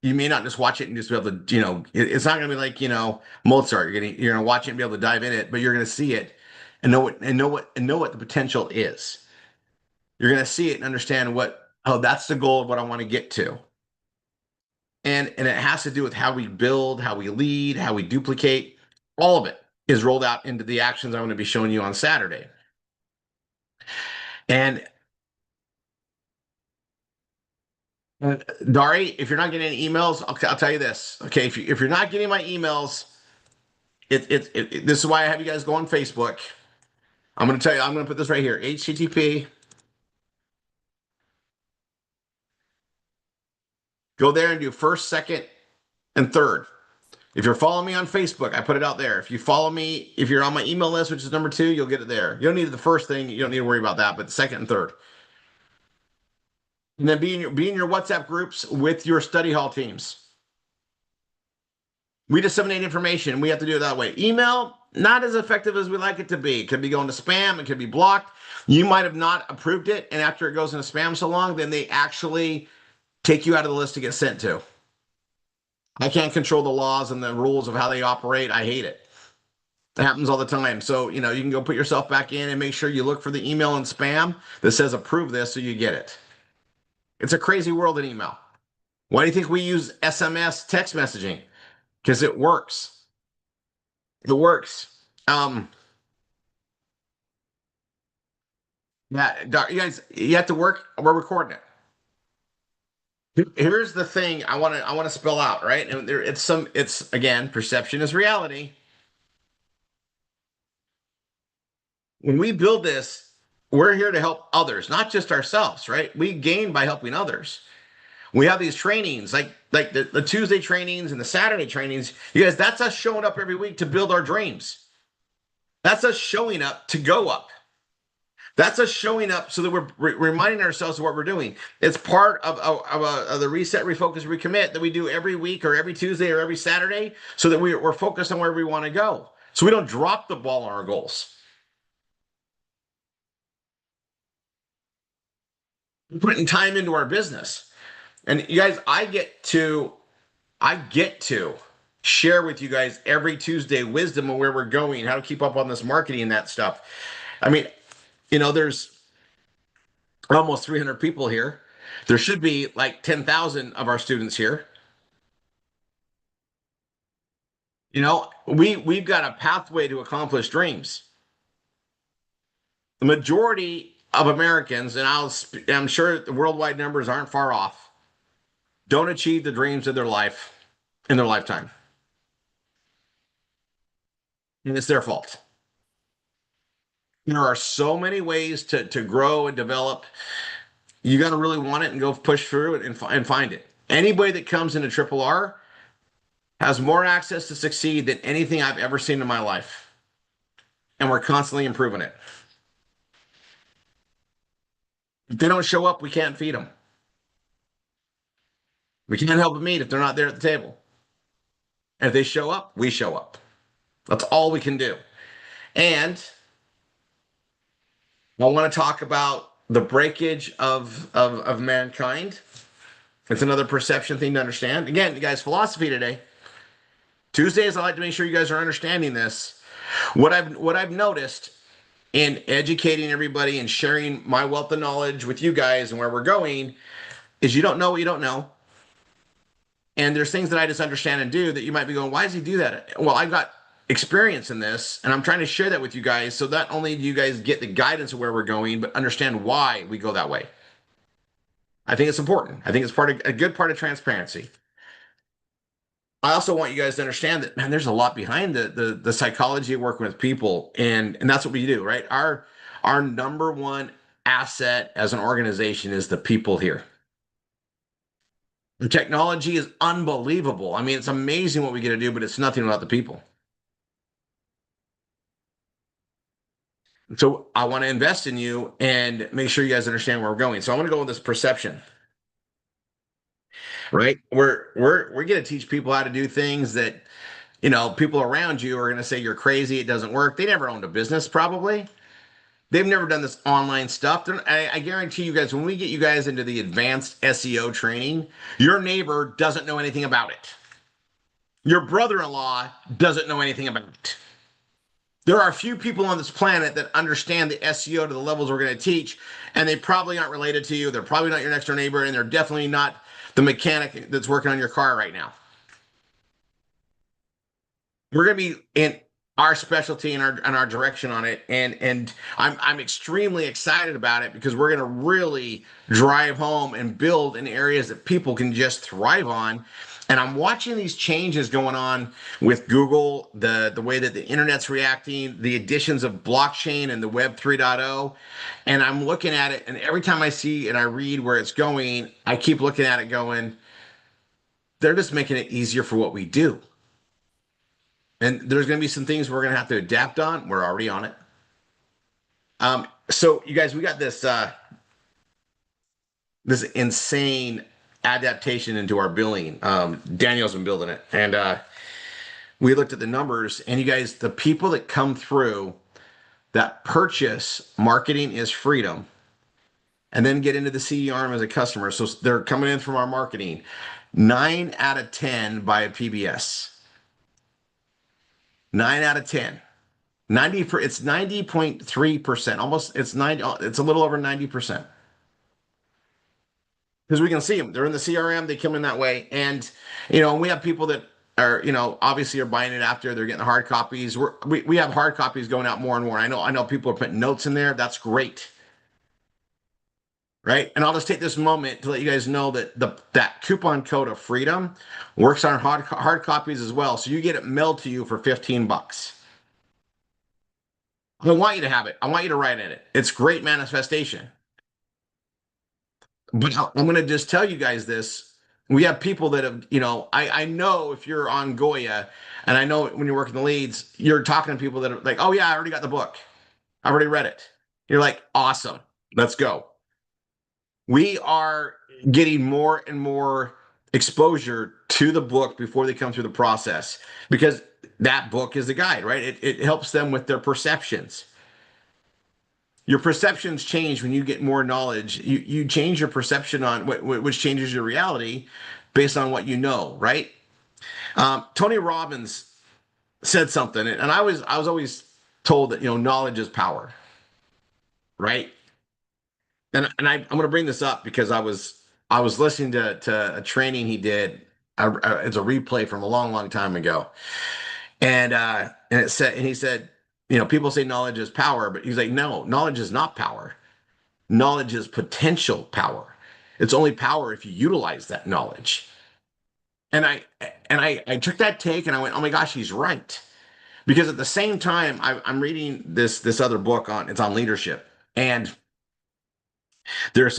You may not just watch it and just be able to, it's not going to be like, Mozart. You're going to watch it and be able to dive in it, but you're going to see it and know what the potential is. You're going to see it and understand that's the goal of what I want to get to. And it has to do with how we build, how we lead, how we duplicate. All of it is rolled out into the actions I'm going to be showing you on Saturday. And Dari, if you're not getting any emails, I'll tell you this. Okay, if you're not getting my emails, this is why I have you guys go on Facebook. I'm going to tell you. I'm going to put this right here. HTTP. Go there and do first, second, and third. If you're following me on Facebook, I put it out there. If you follow me, if you're on my email list, which is number 2, you'll get it there. You don't need the first thing. You don't need to worry about that, but the second and third. And then be in your WhatsApp groups with your study hall teams. We disseminate information. We have to do it that way. Email, not as effective as we like it to be. It could be going to spam. It could be blocked. You might have not approved it, and after it goes into spam so long, then they actually take you out of the list to get sent to. I can't control the laws and the rules of how they operate. I hate it. It happens all the time. So, you can go put yourself back in and make sure you look for the email and spam that says approve this so you get it. It's a crazy world in email. Why do you think we use SMS text messaging? Because it works. It works. Yeah, you guys, you have to work. We're recording it. Here's the thing I want to spell out, right? And it's again, perception is reality. When we build this, we're here to help others, not just ourselves, right? We gain by helping others. We have these trainings, like the Tuesday trainings and the Saturday trainings. You guys, that's us showing up every week to build our dreams. That's us showing up to go up. That's us showing up so that we're reminding ourselves of what we're doing. It's part of the reset, refocus, recommit that we do every week or every Tuesday or every Saturday so that we're focused on where we want to go. So we don't drop the ball on our goals. We're putting time into our business. And you guys, I get to share with you guys every Tuesday wisdom of where we're going, how to keep up on this marketing and that stuff. I mean, there's almost 300 people here. There should be like 10,000 of our students here. We've got a pathway to accomplish dreams. The majority of Americans, and I'm sure the worldwide numbers aren't far off, don't achieve the dreams of their life in their lifetime. And it's their fault. There are so many ways to grow and develop. You got to really want it and go push through it and find it. Anybody that comes into Triple R has more access to succeed than anything I've ever seen in my life. And we're constantly improving it. If they don't show up, we can't feed them. We can't help them eat if they're not there at the table. And if they show up, we show up. That's all we can do. And I want to talk about the breakage of mankind. It's another perception thing to understand. Again, you guys, philosophy today. Tuesdays, I like to make sure you guys are understanding this. What I've noticed in educating everybody and sharing my wealth of knowledge with you guys and where we're going is you don't know what you don't know. And there's things that I just understand and do that you might be going, why does he do that? Well, I've got experience in this, and I'm trying to share that with you guys. So not only do you guys get the guidance of where we're going, but understand why we go that way. I think it's important. I think it's a good part of transparency. I also want you guys to understand that, man, there's a lot behind the psychology of working with people, and that's what we do, right? Our number one asset as an organization is the people here. The technology is unbelievable. I mean, it's amazing what we get to do, but it's nothing without the people. So I want to invest in you and make sure you guys understand where we're going. So I want to go with this perception, right? We're going to teach people how to do things that, you know, people around you are going to say you're crazy. It doesn't work. They never owned a business, probably. They've never done this online stuff. I guarantee you guys, when we get you guys into the advanced SEO training, your neighbor doesn't know anything about it. Your brother-in-law doesn't know anything about it. There are a few people on this planet that understand the SEO to the levels we're going to teach, and they probably aren't related to you. They're probably not your next door neighbor, and they're definitely not the mechanic that's working on your car right now. We're going to be in our specialty and our direction on it, and I'm extremely excited about it because we're going to really drive home and build in areas that people can just thrive on. And I'm watching these changes going on with Google, the way that the internet's reacting, the additions of blockchain and the Web 3.0. And I'm looking at it, and every time I see and I read where it's going, I keep looking at it going, they're just making it easier for what we do. And there's going to be some things we're going to have to adapt on. We're already on it. So you guys, we got this this insane adaptation into our billing. Daniel's been building it, and we looked at the numbers. And you guys, the people that come through that purchase Marketing is Freedom, and then get into the CERM as a customer. So they're coming in from our marketing. 9 out of 10 buy a PBS. 9 out of 10. 90 it's 90.3%. Almost it's a little over 90%. Because we can see them. They're in the CRM, they come in that way. And you know, we have people that are, you know, obviously are buying it after they're getting the hard copies. We have hard copies going out more and more. I know people are putting notes in there. That's great. Right? And I'll just take this moment to let you guys know that that coupon code of freedom works on hard copies as well. So you get it mailed to you for $15. I want you to have it. I want you to write in it. It's great manifestation. But I'm going to just tell you guys this. We have people that have, you know, I know if you're on Goya, and I know when you're working the leads, you're talking to people that are like, oh yeah, I already got the book. I already read it. You're like, awesome. Let's go. We are getting more and more exposure to the book before they come through the process, because that book is a guide, right? It helps them with their perceptions. Your perceptions change when you get more knowledge. You change your perception on which changes your reality based on what you know, right? Tony Robbins said something, and I was always told that, you know, knowledge is power, right? And I'm going to bring this up because I was listening to a training he did. It's a replay from a long time ago, and he said, you know, people say knowledge is power, but he's like, no, knowledge is not power. Knowledge is potential power. It's only power if you utilize that knowledge. And I took that take and I went, oh my gosh, he's right. Because at the same time, I'm reading this other book it's on leadership, and there's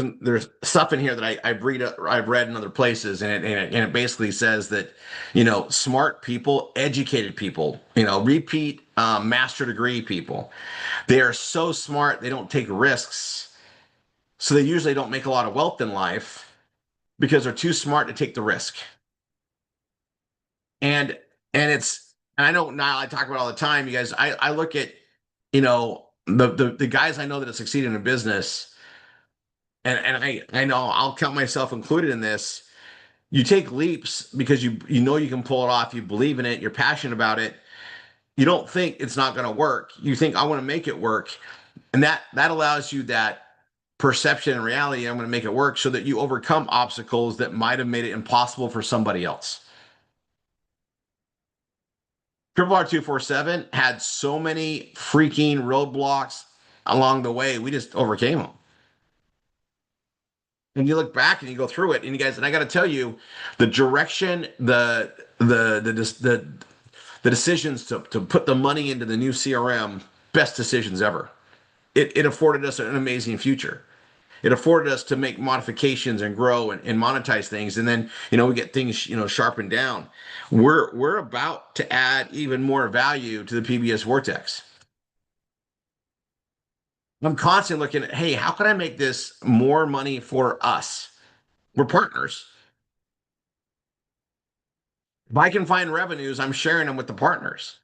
stuff in here that I've read in other places, and it basically says that, you know, smart people, educated people, you know, repeat master degree people, they are so smart they don't take risks, so they usually don't make a lot of wealth in life because they're too smart to take the risk. And I know now I talk about it all the time, you guys. I look at, you know, the guys I know that have succeeded in business, and I know I'll count myself included in this. You take leaps because you know you can pull it off. You believe in it. You're passionate about it. You don't think it's not going to work. You think I want to make it work, and that allows you that perception and reality. I'm going to make it work so that you overcome obstacles that might have made it impossible for somebody else. RRR247 had so many freaking roadblocks along the way. We just overcame them. And you look back and you go through it, and you guys, and I got to tell you, the direction, the decisions to put the money into the new CRM, best decisions ever. It afforded us an amazing future. It afforded us to make modifications and grow and monetize things, and then we get things sharpened down. We're about to add even more value to the PBS Vortex. I'm constantly looking at, hey, how can I make this more money for us? We're partners. If I can find revenues, I'm sharing them with the partners.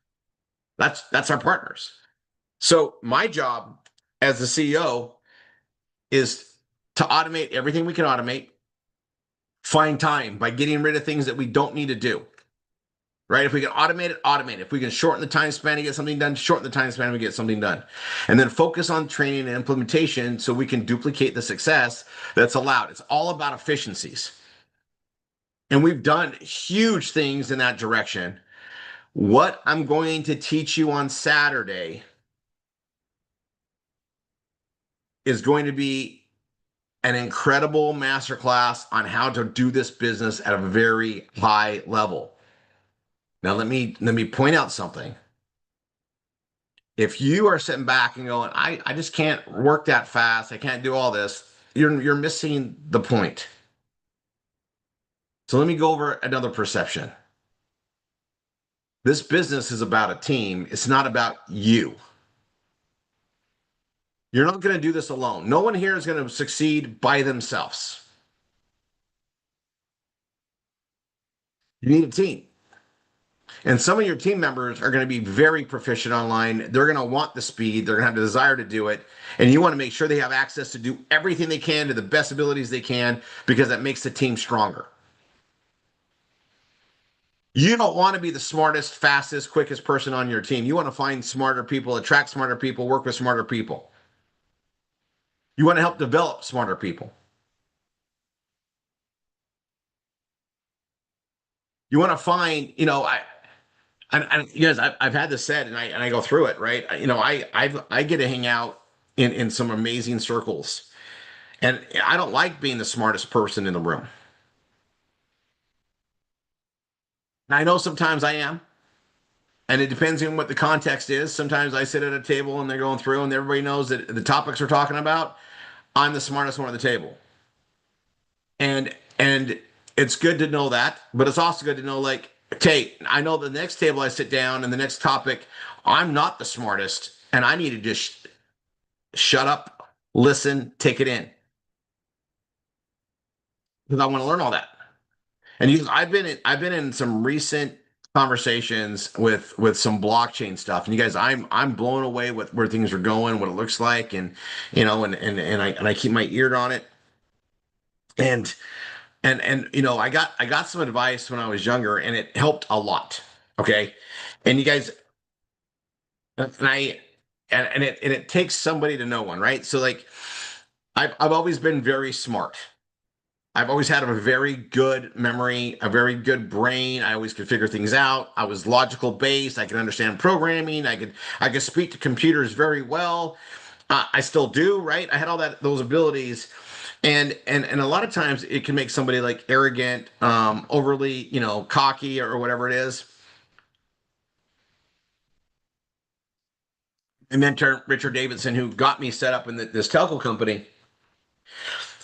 That's our partners. So my job as the CEO is to automate everything we can automate, find time by getting rid of things that we don't need to do. Right? If we can automate it, automate it. If we can shorten the time span to get something done, shorten the time span to get something done. And then focus on training and implementation so we can duplicate the success that's allowed. It's all about efficiencies. And we've done huge things in that direction. What I'm going to teach you on Saturday is going to be an incredible masterclass on how to do this business at a very high level. Now, let me point out something. If you are sitting back and going, I just can't work that fast, I can't do all this, you're missing the point. So let me go over another perception. This business is about a team. It's not about you. You're not going to do this alone. No one here is going to succeed by themselves. You need a team. And some of your team members are going to be very proficient online. They're going to want the speed. They're going to have the desire to do it. And you want to make sure they have access to do everything they can to the best abilities they can, because that makes the team stronger. You don't want to be the smartest, fastest, quickest person on your team. You want to find smarter people, attract smarter people, work with smarter people. You want to help develop smarter people. You want to find, and you guys, I've had this said, and I go through it, right? I get to hang out in some amazing circles, and I don't like being the smartest person in the room. And I know sometimes I am, and it depends on what the context is. Sometimes I sit at a table and they're going through, and everybody knows that the topics we're talking about, I'm the smartest one at the table. And it's good to know that, but it's also good to know, like, okay, I know the next table I sit down and the next topic, I'm not the smartest, and I need to just shut up, listen, take it in, because I want to learn all that. And I've been in some recent conversations with some blockchain stuff, and you guys, I'm blown away with where things are going, what it looks like, and I keep my ear on it, and I got some advice when I was younger, and it helped a lot. Okay, and you guys, and it takes somebody to know one, right? So, like, I've always been very smart. I've always had a very good memory, a very good brain. I always could figure things out. I was logical based. I could understand programming. I could speak to computers very well. I still do, right? I had all those abilities, and a lot of times it can make somebody like arrogant, overly, cocky, or whatever it is. My mentor, Richard Davidson, who got me set up in this telco company,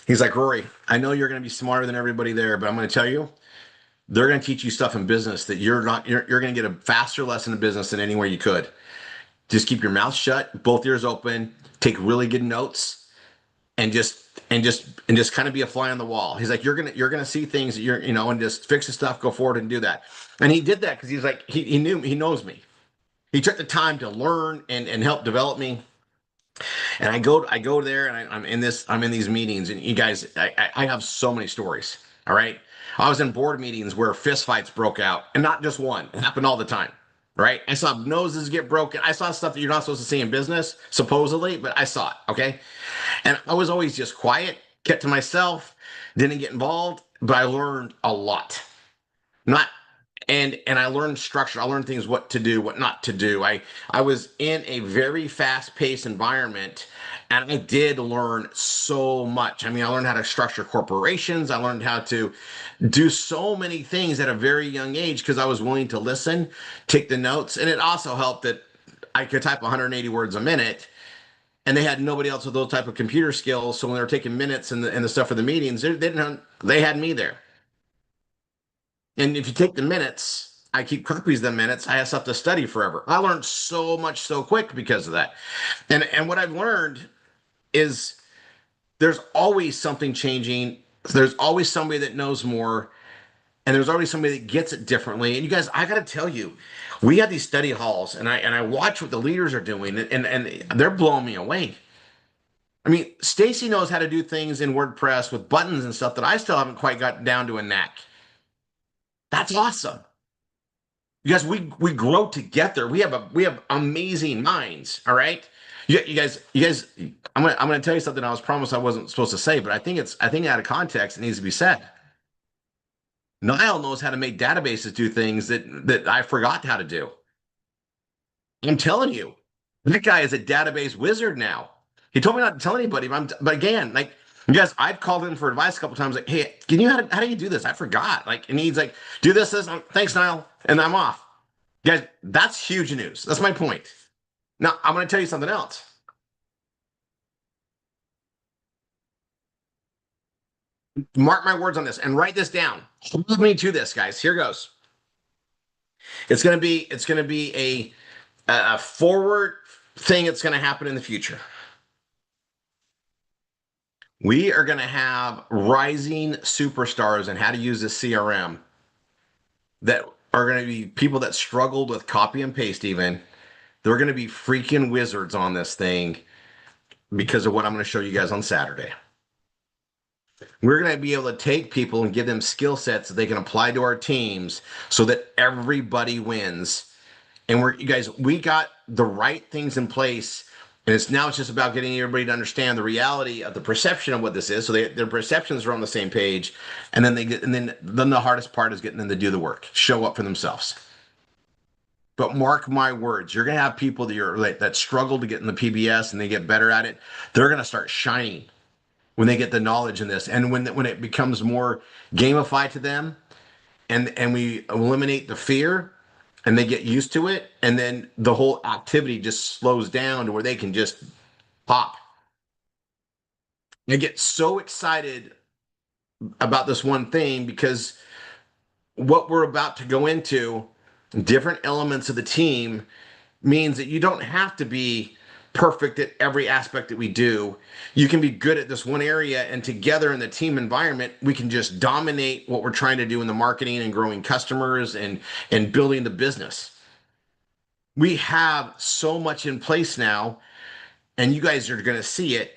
he's like, Rory, I know you're going to be smarter than everybody there, but I'm going to tell you, they're going to teach you stuff in business that you're going to get a faster lesson in business than anywhere you could. Just keep your mouth shut, both ears open, take really good notes, and just kind of be a fly on the wall. He's like, you're gonna see things that and just fix the stuff, go forward and do that. And he did that because he's like, he knows me. He took the time to learn and help develop me. And I go there and I'm in these meetings and you guys, I have so many stories. All right. I was in board meetings where fistfights broke out and not just one. It happened all the time. Right. I saw noses get broken. I saw stuff that you're not supposed to see in business, supposedly, but I saw it. Okay. And I was always just quiet, kept to myself, didn't get involved, but I learned a lot. Not and I learned structure. I learned things, what to do, what not to do. I was in a very fast-paced environment and I did learn so much. I mean, I learned how to structure corporations. I learned how to do so many things at a very young age because I was willing to listen, take the notes, and it also helped that I could type 180 words a minute and they had nobody else with those type of computer skills. So when they were taking minutes and the stuff for the meetings, they had me there. And if you take the minutes, I keep copies of the minutes. I have stuff to study forever. I learned so much so quick because of that. And what I've learned is there's always something changing. There's always somebody that knows more, and there's always somebody that gets it differently. And you guys, I got to tell you, we have these study halls, and I watch what the leaders are doing, and they're blowing me away. I mean, Stacy knows how to do things in WordPress with buttons and stuff that I still haven't quite got down to a knack. That's awesome. You guys, we grow together. We have amazing minds. All right. You guys, I'm gonna tell you something I was promised I wasn't supposed to say, but I think out of context, it needs to be said. Niall knows how to make databases do things that I forgot how to do. I'm telling you, that guy is a database wizard now. He told me not to tell anybody, but again, like you guys, I've called him for advice a couple times, like, hey, how do you do this? I forgot. Like, and he's like, do this. Thanks, Niall, and I'm off. Guys, that's huge news. That's my point. Now, I'm going to tell you something else. Mark my words on this and write this down. Hold me to this, guys. Here goes. It's going to be a forward thing that's going to happen in the future. We are going to have rising superstars in how to use the CRM that are going to be people that struggled with copy and paste even. They're going to be freaking wizards on this thing because of what I'm going to show you guys on Saturday. We're going to be able to take people and give them skill sets that they can apply to our teams so that everybody wins. And we got the right things in place. And it's just about getting everybody to understand the reality of the perception of what this is. So their perceptions are on the same page. And then then the hardest part is getting them to do the work, show up for themselves. But mark my words, you're going to have people that struggle to get in the PBS and they get better at it. They're going to start shining when they get the knowledge in this. And when it becomes more gamified to them and we eliminate the fear and they get used to it, and then the whole activity just slows down to where they can just pop. I get so excited about this one thing because what we're about to go into, different elements of the team, means that you don't have to be perfect at every aspect that we do. You can be good at this one area, and together in the team environment, we can just dominate what we're trying to do in the marketing and growing customers and building the business. We have so much in place now, and you guys are going to see it.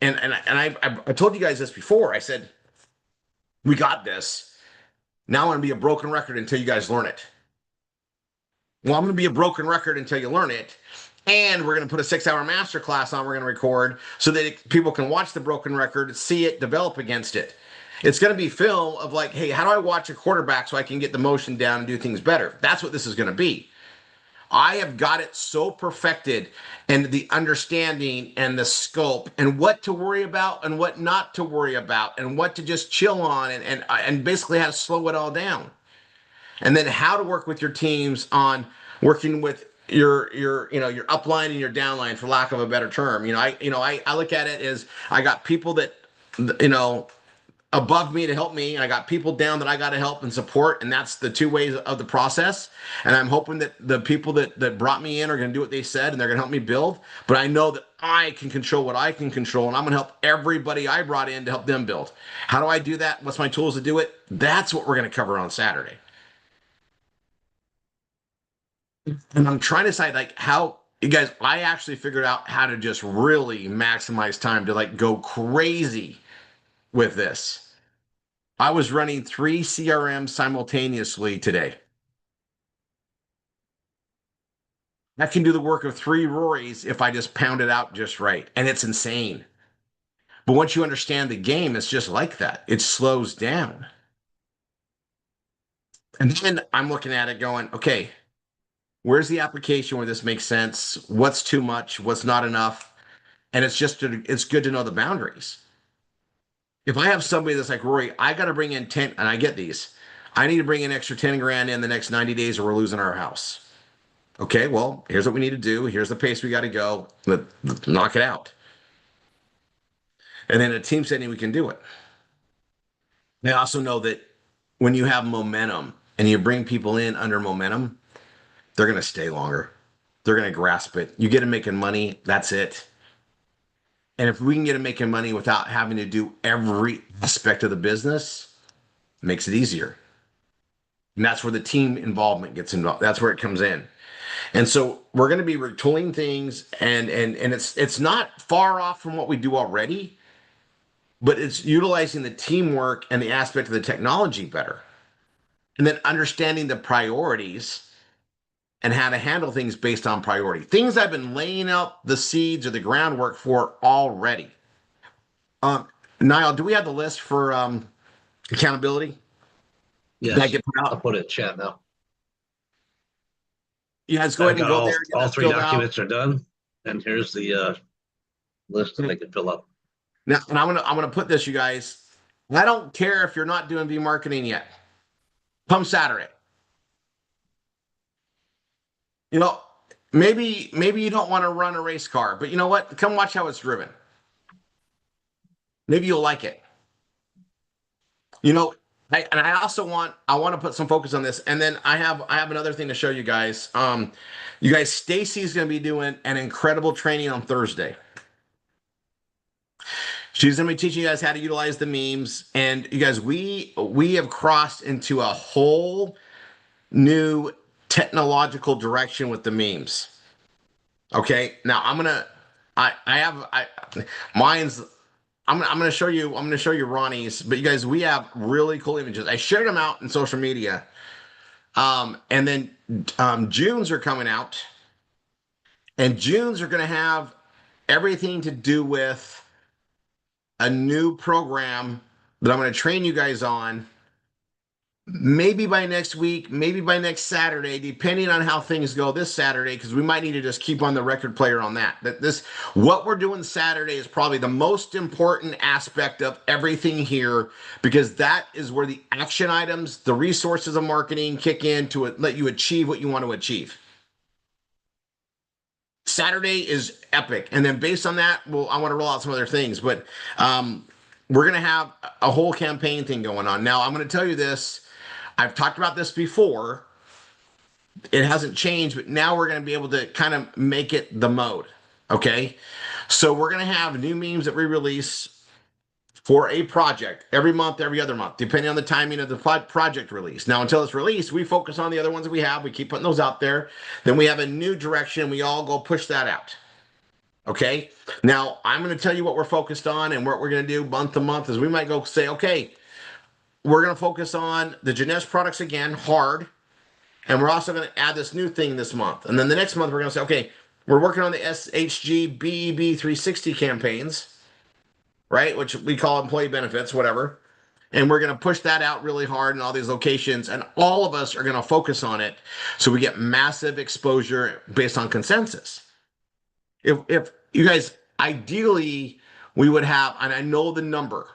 And I told you guys this before. I said, we got this. Now I'm going to be a broken record until you guys learn it. Well, I'm going to be a broken record until you learn it. And we're going to put a 6-hour masterclass on, we're going to record so that people can watch the broken record, see it, develop against it. It's going to be film of like, hey, how do I watch a quarterback so I can get the motion down and do things better? That's what this is going to be. I have got it so perfected, and the understanding and the scope and what to worry about and what not to worry about and what to just chill on and basically how to slow it all down. And then how to work with your teams on working with your upline and your downline, for lack of a better term. I look at it as I got people that above me to help me, and I got people down that I got to help and support, and that's the two ways of the process. And I'm hoping that the people that brought me in are going to do what they said, and they're going to help me build. But I know that I can control what I can control, and I'm going to help everybody I brought in to help them build. How do I do that? What's my tools to do it? That's what we're going to cover on Saturday. And I'm trying to decide, like, how you guys, I actually figured out how to just really maximize time to like go crazy with this. I was running 3 CRMs simultaneously today. I can do the work of 3 Rorys if I just pound it out just right. And it's insane. But once you understand the game, it's just like that. It slows down. And then I'm looking at it going, okay, where's the application where this makes sense? What's too much? What's not enough? And it's good to know the boundaries. If I have somebody that's like, Rory, I got to bring in 10, and I get these, I need to bring an extra 10 grand in the next 90 days or we're losing our house. Okay, well, here's what we need to do. Here's the pace we got to go. Let's knock it out. And then a team setting, we can do it. I also know that when you have momentum and you bring people in under momentum, they're going to stay longer. They're going to grasp it. You get them making money, that's it. And if we can get them making money without having to do every aspect of the business, it makes it easier. And that's where the team involvement gets involved. That's where it comes in. And so we're going to be retooling things, and it's not far off from what we do already, but it's utilizing the teamwork and the aspect of the technology better. And then understanding the priorities and how to handle things based on priority. Things I've been laying out the seeds or the groundwork for already. Niall, do we have the list for accountability? Yes, Did I get put I'll out? put it in chat now. You guys go ahead and I've got go there. Get all that 3 filled out. documents are done, and here's the list that I can fill up. Now, and I'm gonna put this, you guys. I don't care if you're not doing V marketing yet. Come Saturday. You know, maybe you don't want to run a race car, but you know what? Come watch how it's driven. Maybe you'll like it. You know, I also want to put some focus on this, and then I have another thing to show you guys. You guys, Stacy's going to be doing an incredible training on Thursday. She's going to be teaching you guys how to utilize the memes, and you guys, we have crossed into a whole new technological direction with the memes. Okay, now mine's. I'm gonna show you Ronnie's, but you guys, we have really cool images. I shared them out in social media. And then Junes are coming out, and Junes are gonna have everything to do with a new program that I'm gonna train you guys on. Maybe by next week, maybe by next Saturday, depending on how things go this Saturday, because we might need to just keep on the record player on that. What we're doing Saturday is probably the most important aspect of everything here, because that is where the action items, the resources of marketing kick in to let you achieve what you want to achieve. Saturday is epic. And then based on that, well, I want to roll out some other things, but we're going to have a whole campaign thing going on. Now, I'm going to tell you this. I've talked about this before. It hasn't changed, but now we're going to be able to kind of make it the mode. Okay. So we're going to have new memes that we release for a project every month, every other month, depending on the timing of the project release. Now, until it's released, we focus on the other ones that we have. We keep putting those out there. Then we have a new direction. We all go push that out. Okay. Now, I'm going to tell you what we're focused on and what we're going to do month to month is we might go say, okay, we're going to focus on the Jeunesse products again, hard. And we're also going to add this new thing this month. And then the next month, we're going to say, okay, we're working on the SHG BEB 360 campaigns, right? Which we call employee benefits, whatever. And we're going to push that out really hard in all these locations. And all of us are going to focus on it. So we get massive exposure based on consensus. If you guys, ideally, we would have, and I know the number,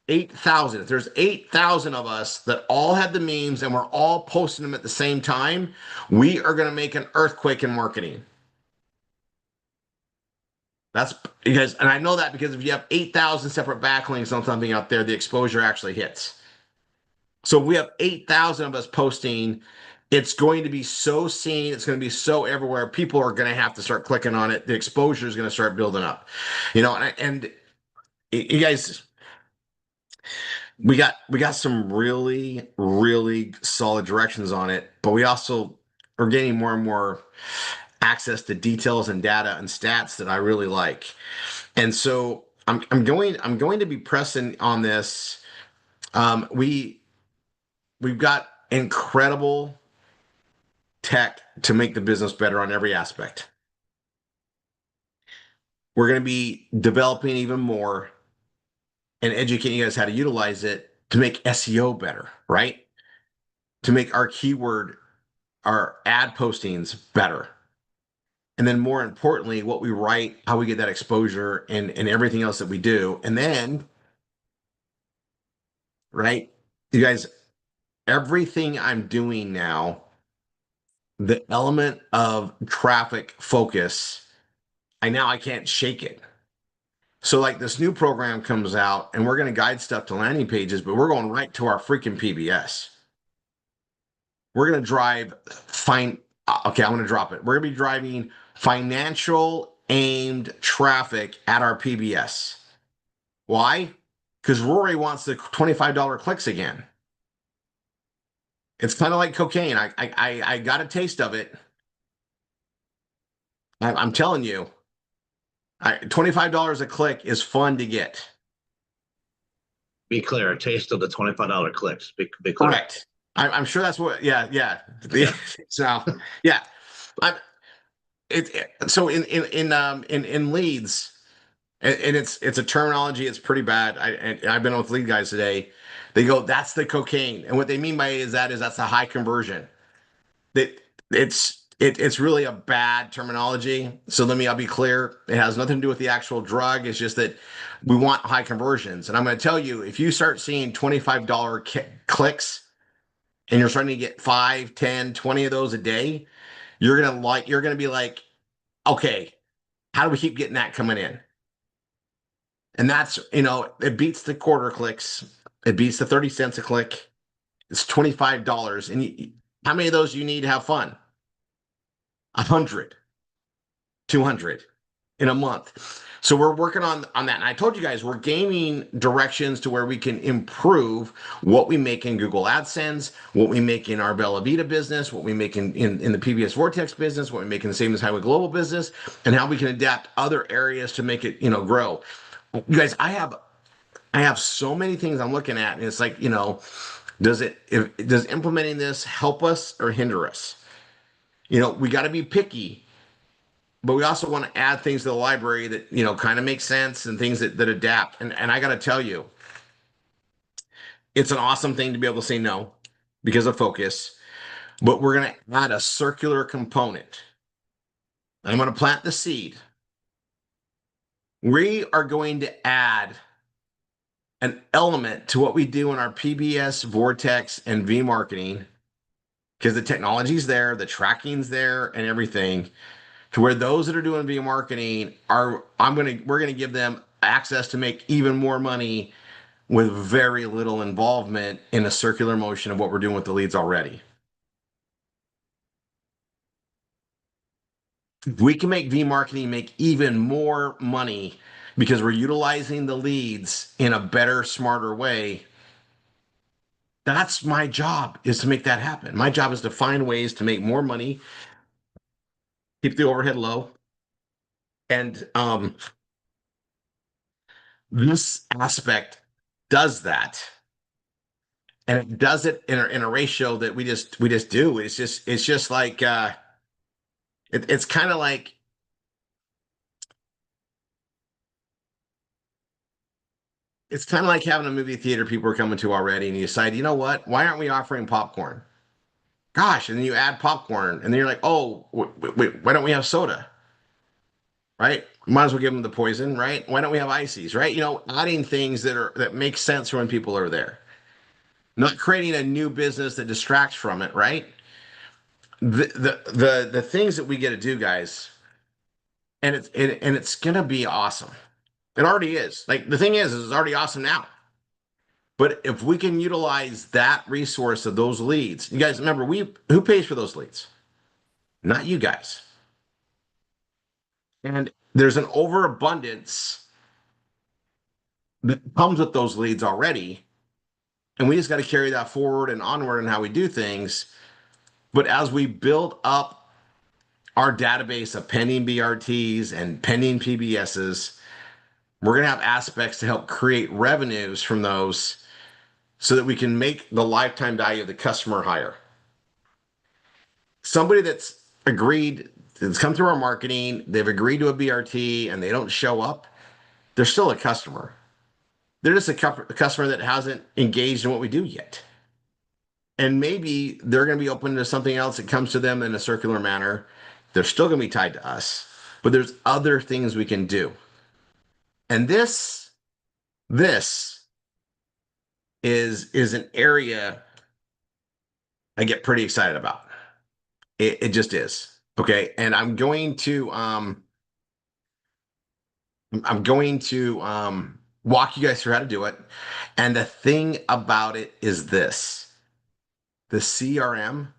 8,000. If there's 8,000 of us that all had the memes and we're all posting them at the same time, we are going to make an earthquake in marketing. That's, you guys, and I know that because if you have 8,000 separate backlinks on something out there, the exposure actually hits. So if we have 8,000 of us posting, it's going to be so seen. It's going to be so everywhere. People are going to have to start clicking on it. The exposure is going to start building up, you know, and you guys, we got some really, really solid directions on it, but we also are getting more and more. access to details and data and stats that I really like. And so I'm going to be pressing on this. We've got incredible tech to make the business better on every aspect. We're going to be developing even more and educating you guys how to utilize it to make SEO better, right? To make our ad postings better. And then more importantly, what we write, how we get that exposure and everything else that we do. And then, right, you guys, everything I'm doing now, the element of traffic focus, I can't shake it. So like this new program comes out and we're going to guide stuff to landing pages, but we're going right to our freaking PBS. We're going to drive okay, I'm going to drop it. We're going to be driving financial aimed traffic at our PBS. Why? Because Rory wants the $25 clicks again. It's kind of like cocaine. I got a taste of it. I'm telling you, $25 a click is fun to get. Be clear, a taste of the $25 clicks. Be clear. Correct. I'm sure that's what. Yeah. Yeah. So yeah, so in leads, and it's a terminology. It's pretty bad. I've been with lead guys today. They go, that's the cocaine, and what they mean by it is that's a high conversion. It's really a bad terminology. So I'll be clear. It has nothing to do with the actual drug. It's just that we want high conversions. And I'm going to tell you, if you start seeing $25 clicks and you're starting to get 5, 10, 20 of those a day, you're going to be like, okay, how do we keep getting that coming in? And that's, it beats the quarter clicks. It beats the 30 cents a click. It's $25. And how many of those you need to have fun? 100, 200 in a month. So we're working on that. And I told you guys, we're gaining directions to where we can improve what we make in Google AdSense, what we make in our Bella Vita business, what we make in the PBS Vortex business, what we make in the Same as Highway Global business, and how we can adapt other areas to make it, grow. You guys, I have so many things I'm looking at, and it's like, does implementing this help us or hinder us? We got to be picky, but we also want to add things to the library that, kind of make sense and things that adapt. And I got to tell you, it's an awesome thing to be able to say no because of focus, but we're going to add a circular component. I'm going to plant the seed. We are going to add an element to what we do in our PBS, Vortex, and V marketing because the technology's there, the tracking's there, and everything. To where those that are doing V marketing we're going to give them access to make even more money with very little involvement in a circular motion of what we're doing with the leads already. We can make V marketing make even more money because we're utilizing the leads in a better, smarter way. That's my job, is to make that happen. My job is to find ways to make more money, keep the overhead low, and this aspect does that, and it does it in a ratio that we just do. It's just like it's kind of like having a movie theater people are coming to already, and you decide, you know what? Why aren't we offering popcorn? Gosh, and then you add popcorn, and then you're like, oh, wait, why don't we have soda? Right? Might as well give them the poison, right? Why don't we have ices, right? Adding things that make sense for when people are there. Not creating a new business that distracts from it, right? The things that we get to do, guys, and it's gonna be awesome. It already is. Like the thing is it's already awesome now. But if we can utilize that resource of those leads, you guys remember who pays for those leads? Not you guys. And there's an overabundance that comes with those leads already. And we just got to carry that forward and onward in how we do things. But as we build up our database of pending BRTs and pending PBSs. We're going to have aspects to help create revenues from those so that we can make the lifetime value of the customer higher. Somebody that's agreed, that's come through our marketing, they've agreed to a BRT and they don't show up, they're still a customer. They're just a customer that hasn't engaged in what we do yet. And maybe they're going to be open to something else that comes to them in a circular manner. They're still going to be tied to us, but there's other things we can do. And this is an area I get pretty excited about. It just is. Okay. And I'm going to walk you guys through how to do it. And the thing about it is this: the CRM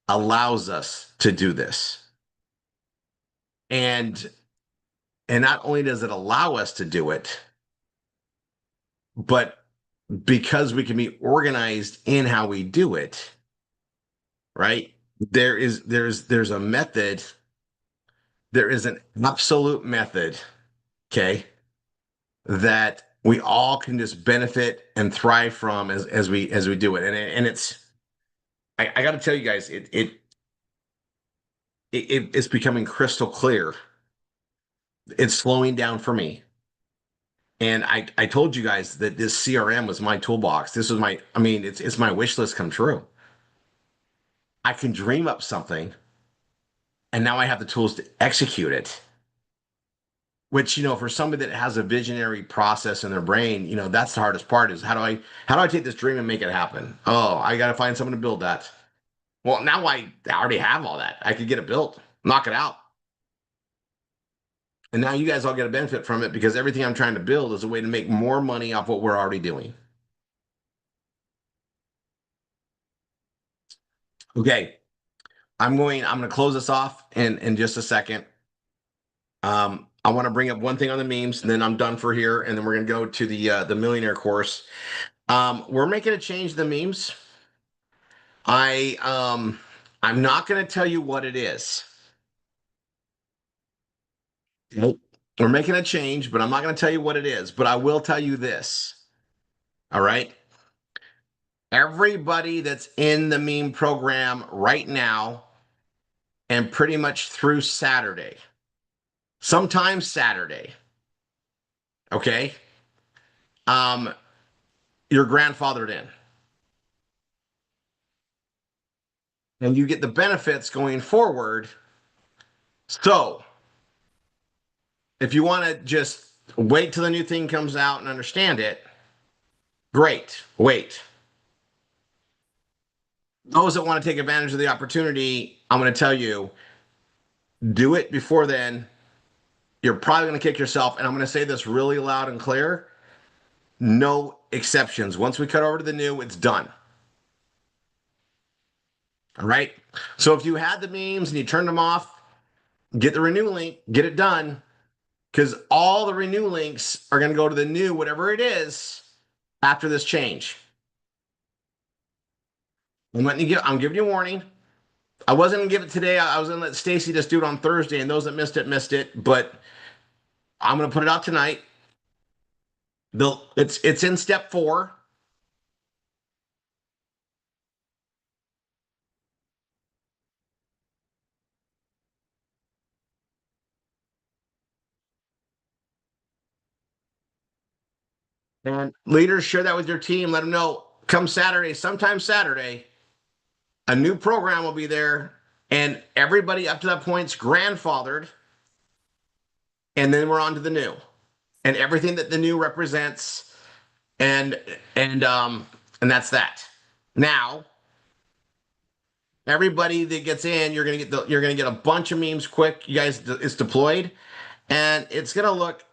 allows us to do this. And not only does it allow us to do it, but because we can be organized in how we do it, right? There's a method. There is an absolute method, okay, that we all can just benefit and thrive from as we do it. And it's, I got to tell you guys, it's becoming crystal clear. It's slowing down for me. And I told you guys that this CRM was my toolbox. This was my, I mean, it's my wish list come true. I can dream up something and now I have the tools to execute it. Which, you know, for somebody that has a visionary process in their brain, you know, that's the hardest part is how do I take this dream and make it happen? Oh, I got to find someone to build that. Well, now I already have all that. I could get it built, knock it out. And now you guys all get a benefit from it because everything I'm trying to build is a way to make more money off what we're already doing. Okay. I'm going to close this off in just a second. I want to bring up one thing on the memes, and then I'm done for here, and then we're going to go to the millionaire course. We're making a change to the memes. I'm not going to tell you what it is. Nope. We're making a change, but I'm not going to tell you what it is. But I will tell you this. All right. Everybody that's in the meme program right now, and pretty much through Saturday, sometimes Saturday. Okay. You're grandfathered in. And you get the benefits going forward. So if you want to just wait till the new thing comes out and understand it, great. Wait. Those that want to take advantage of the opportunity, I'm going to tell you, do it before then. You're probably going to kick yourself. And I'm going to say this really loud and clear. No exceptions. Once we cut over to the new, it's done. All right. So if you had the memes and you turned them off, get the renew link, get it done. Because all the renew links are going to go to the new, whatever it is, after this change. I'm giving you a warning. I wasn't going to give it today. I was going to let Stacy just do it on Thursday, and those that missed it. But I'm going to put it out tonight. It's in step 4. And leaders, share that with your team. Let them know come Saturday, sometime Saturday, a new program will be there. And everybody up to that point's grandfathered. And then we're on to the new. And everything that the new represents. And that's that. Now, everybody that gets in, you're gonna get a bunch of memes quick. You guys, it's deployed. And it's gonna look,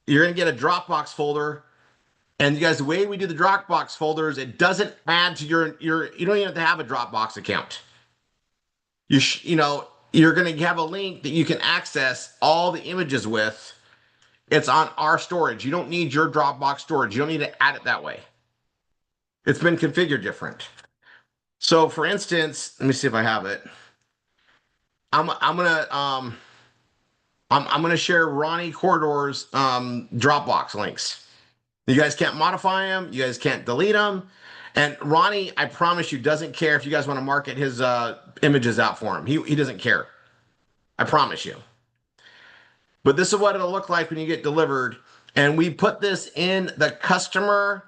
you're gonna get a Dropbox folder. And you guys, the way we do the Dropbox folders, it doesn't add to your you don't even have to have a Dropbox account. You're going to have a link that you can access all the images with. It's on our storage. You don't need your Dropbox storage. You don't need to add it that way. It's been configured different. So for instance, let me see if I have it. I'm gonna share Ronnie Corridor's Dropbox links. You guys can't modify them. You guys can't delete them. And Ronnie, I promise you, doesn't care if you guys want to market his images out for him. He doesn't care. I promise you. But this is what it'll look like when you get delivered. And we put this in the customer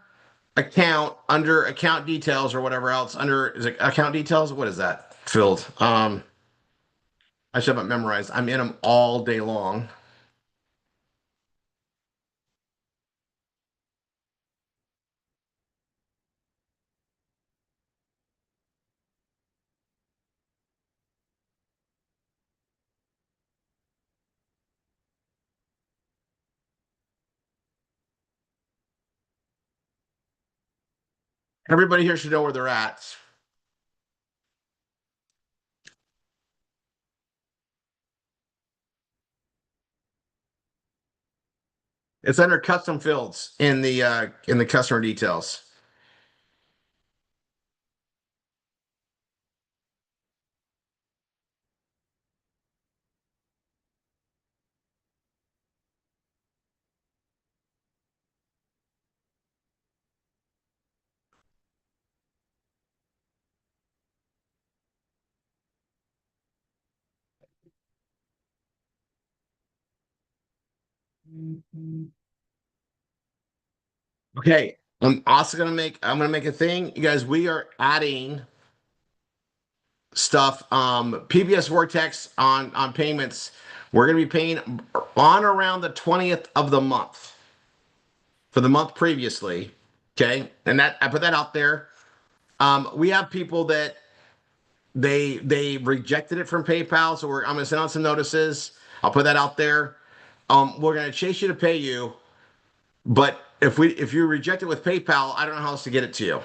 account under account details or whatever else. Under, is it account details? What is that filled? I should have it memorized. I'm in them all day long. Everybody here should know where they're at. It's under custom fields in the customer details. Okay, I'm gonna make a thing. You guys, we are adding stuff. PBS Vortex on payments. We're gonna be paying on around the 20th of the month for the month previously. Okay, and that I put that out there. We have people that they rejected it from PayPal, so I'm gonna send out some notices. I'll put that out there. We're gonna chase you to pay you, but if you reject it with PayPal, I don't know how else to get it to you.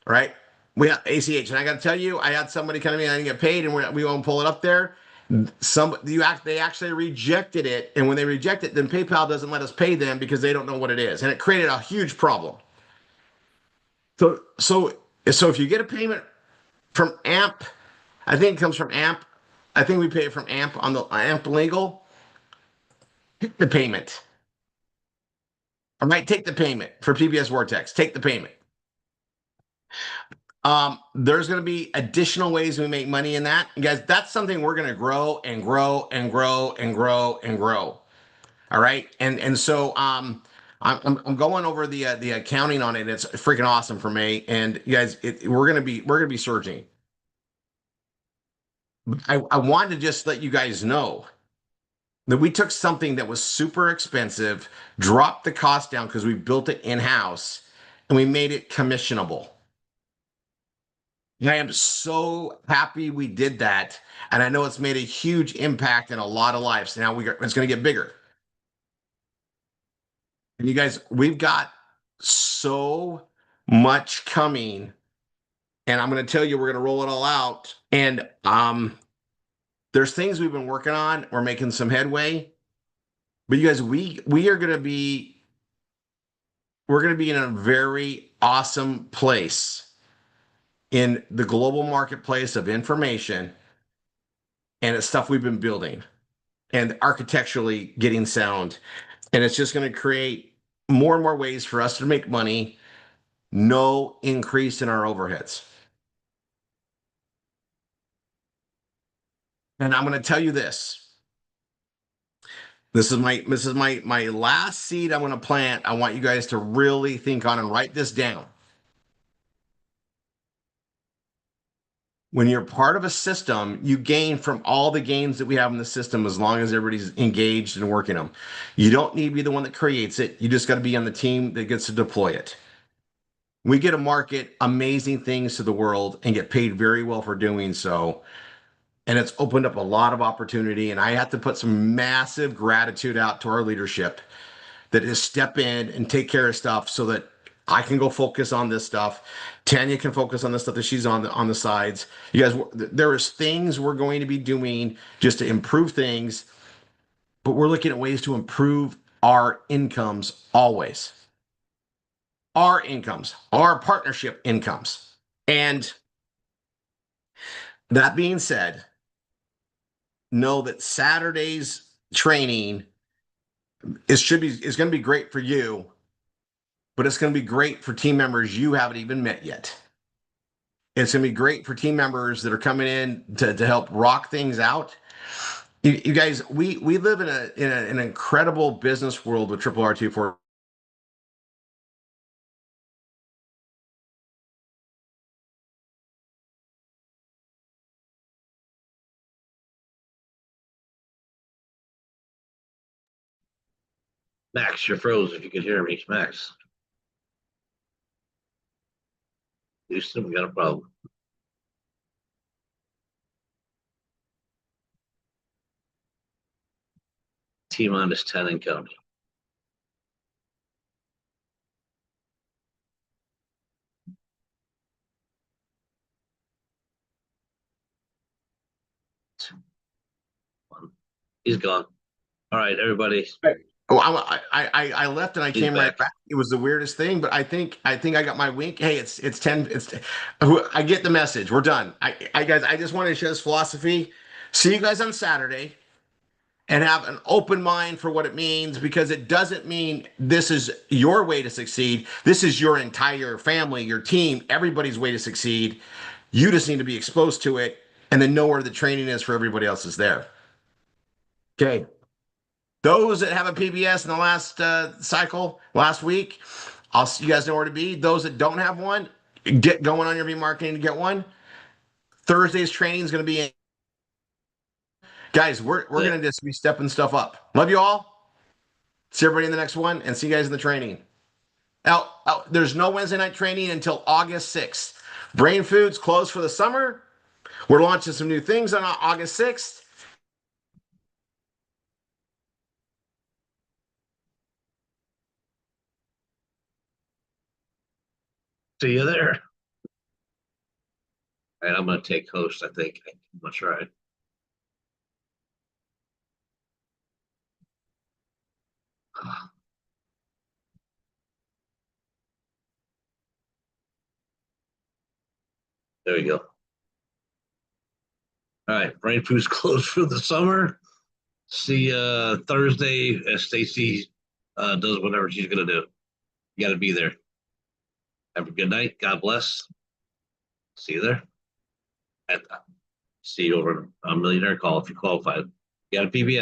Right? We have ACH, and I got to tell you, I had somebody come to me, I didn't get paid, and we won't pull it up there. They actually rejected it, and when they reject it, then PayPal doesn't let us pay them because they don't know what it is, and it created a huge problem. So if you get a payment from AMP, I think it comes from AMP. I think we pay it from AMP on the AMP legal. Take the payment. I might take the payment for PBS Vortex. Take the payment. There's going to be additional ways we make money in that. You guys, that's something we're going to grow and grow and grow and grow and grow. All right. And so, I'm going over the accounting on it. It's freaking awesome for me. And you guys, we're going to be surging. I wanted to just let you guys know that we took something that was super expensive, dropped the cost down because we built it in-house, and we made it commissionable. I am so happy we did that. And I know it's made a huge impact in a lot of lives. Now it's going to get bigger. And you guys, we've got so much coming. And I'm going to tell you, we're going to roll it all out. And there's things we've been working on. We're making some headway. But you guys, we're going to be in a very awesome place in the global marketplace of information, and it's stuff we've been building and architecturally getting sound. And it's just going to create more and more ways for us to make money, no increase in our overheads. And I'm going to tell you this. This is my last seed I'm going to plant. I want you guys to really think on and write this down. When you're part of a system, you gain from all the gains that we have in the system as long as everybody's engaged and working them. You don't need to be the one that creates it. You just got to be on the team that gets to deploy it. We get to market amazing things to the world and get paid very well for doing so. And it's opened up a lot of opportunity. And I have to put some massive gratitude out to our leadership that is step in and take care of stuff so that I can go focus on this stuff. Tanya can focus on the stuff that she's on the sides. You guys, there is things we're going to be doing just to improve things, but we're looking at ways to improve our incomes always. Our incomes, our partnership incomes. And that being said, know that Saturday's training is going to be great for you, but it's going to be great for team members you haven't even met yet. It's going to be great for team members that are coming in to help rock things out. You guys, we live in an incredible business world with RRR247. Max, you're froze if you could hear me. Max. Houston, we got a problem. T-minus 10 and counting. He's gone. All right, everybody. Oh, I left and I came right back. It was the weirdest thing, but I think I got my wink. Hey, it's 10. I get the message. We're done. I guys, I just wanted to share this philosophy. See you guys on Saturday, and have an open mind for what it means, because it doesn't mean this is your way to succeed. This is your entire family, your team, everybody's way to succeed. You just need to be exposed to it and then know where the training is for everybody else is there. Okay. Those that have a PBS in the last cycle, last week, you guys know where to be. Those that don't have one, get going on your V-marketing to get one. Thursday's training is going to be guys, we're going to just be stepping stuff up. Love you all. See everybody in the next one, and see you guys in the training. Now, there's no Wednesday night training until August 6th. Brain Food's closed for the summer. We're launching some new things on August 6th. See you there. All right, I'm going to take host, I think. I'm going to try. There we go. All right, Brain Food's closed for the summer. See Thursday as Stacy does whatever she's going to do. You got to be there. Have a good night. God bless. See you there. See you over a millionaire call if you qualify. You got a PBS.